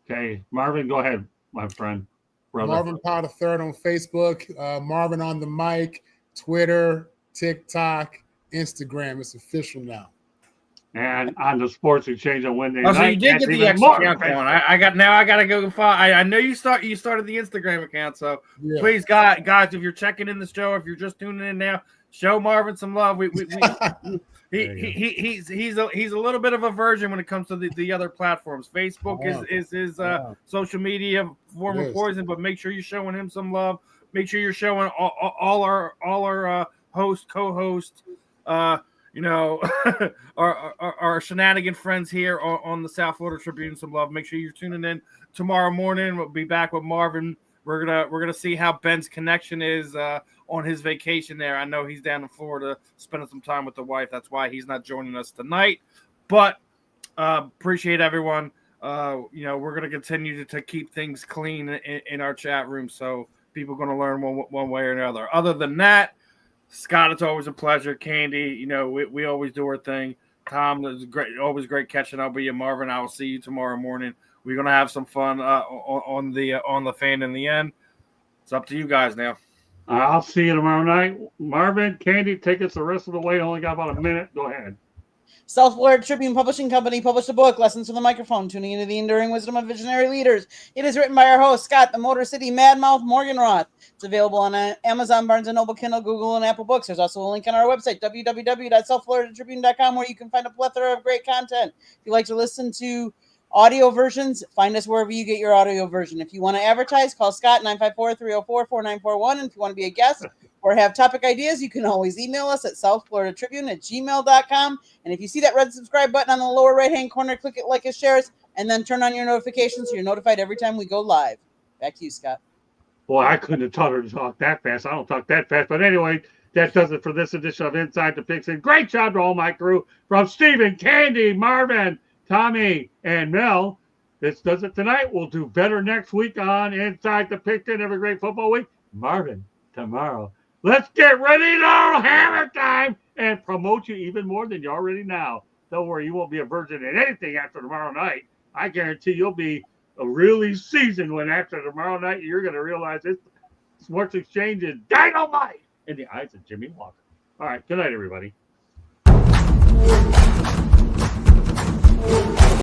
S1: Okay, Marvin, go ahead, my friend. Brother.
S7: Marvin Powder Third on Facebook, Marvin on the mic, Twitter, TikTok, Instagram. It's official now.
S1: And on the Sports Exchange on Wednesday
S6: night.
S1: So
S6: you did get the extra account going. I got to go follow. I know you started the Instagram account. So please, guys, if you're checking in the show, if you're just tuning in now, show Marvin some love. He's a little bit of a virgin when it comes to the other platforms. Facebook is his social media form of poison, but make sure you're showing him some love. Make sure you're showing all our host, co-host, our shenanigan friends here on the South Florida Tribune some love. Make sure you're tuning in tomorrow morning. We'll be back with Marvin. We're gonna see how Ben's connection is on his vacation there. I know he's down in Florida spending some time with the wife. That's why he's not joining us tonight. But appreciate everyone. We're gonna continue to keep things clean in our chat room, so people are gonna learn one way or another. Other than that, Scott, it's always a pleasure. Candy, we always do our thing. Tom, it's great, always great catching up with you. Marvin, I will see you tomorrow morning. We're gonna have some fun on the fan in the end. It's up to you guys now.
S1: I'll see you tomorrow night. Marvin, Candy, take us the rest of the way. Only got about a minute. Go ahead.
S2: South Florida Tribune Publishing Company published a book, Lessons from the Microphone, Tuning into the Enduring Wisdom of Visionary Leaders. It is written by our host, Scott, the Motor City Madmouth Morganroth. It's available on Amazon, Barnes & Noble, Kindle, Google, and Apple Books. There's also a link on our website, www.southfloridatribune.com, where you can find a plethora of great content. If you like to listen to audio versions, find us wherever you get your audio version. If you want to advertise, call Scott 954-304-4941. And if you want to be a guest or have topic ideas, you can always email us at southfloridatribune@gmail.com. And if you see that red subscribe button on the lower right-hand corner, click it, like it, shares, and then turn on your notifications so you're notified every time we go live. Back to you, Scott.
S1: Boy, I couldn't have taught her to talk that fast. I don't talk that fast. But anyway, that does it for this edition of Inside the Pigskin. Great job to all my crew, from Stephen, Candy, Marvin, Tommy, and Mel. This does it tonight. We'll do better next week on Inside the Pigskin. Have a great football week. Marvin, tomorrow. Let's get ready to hammer time and promote you even more than you already now. Don't worry, you won't be a virgin in anything after tomorrow night. I guarantee you'll be really seasoned when after tomorrow night you're going to realize this Sports Exchange is dynamite in the eyes of Jimmy Walker. All right, good night, everybody.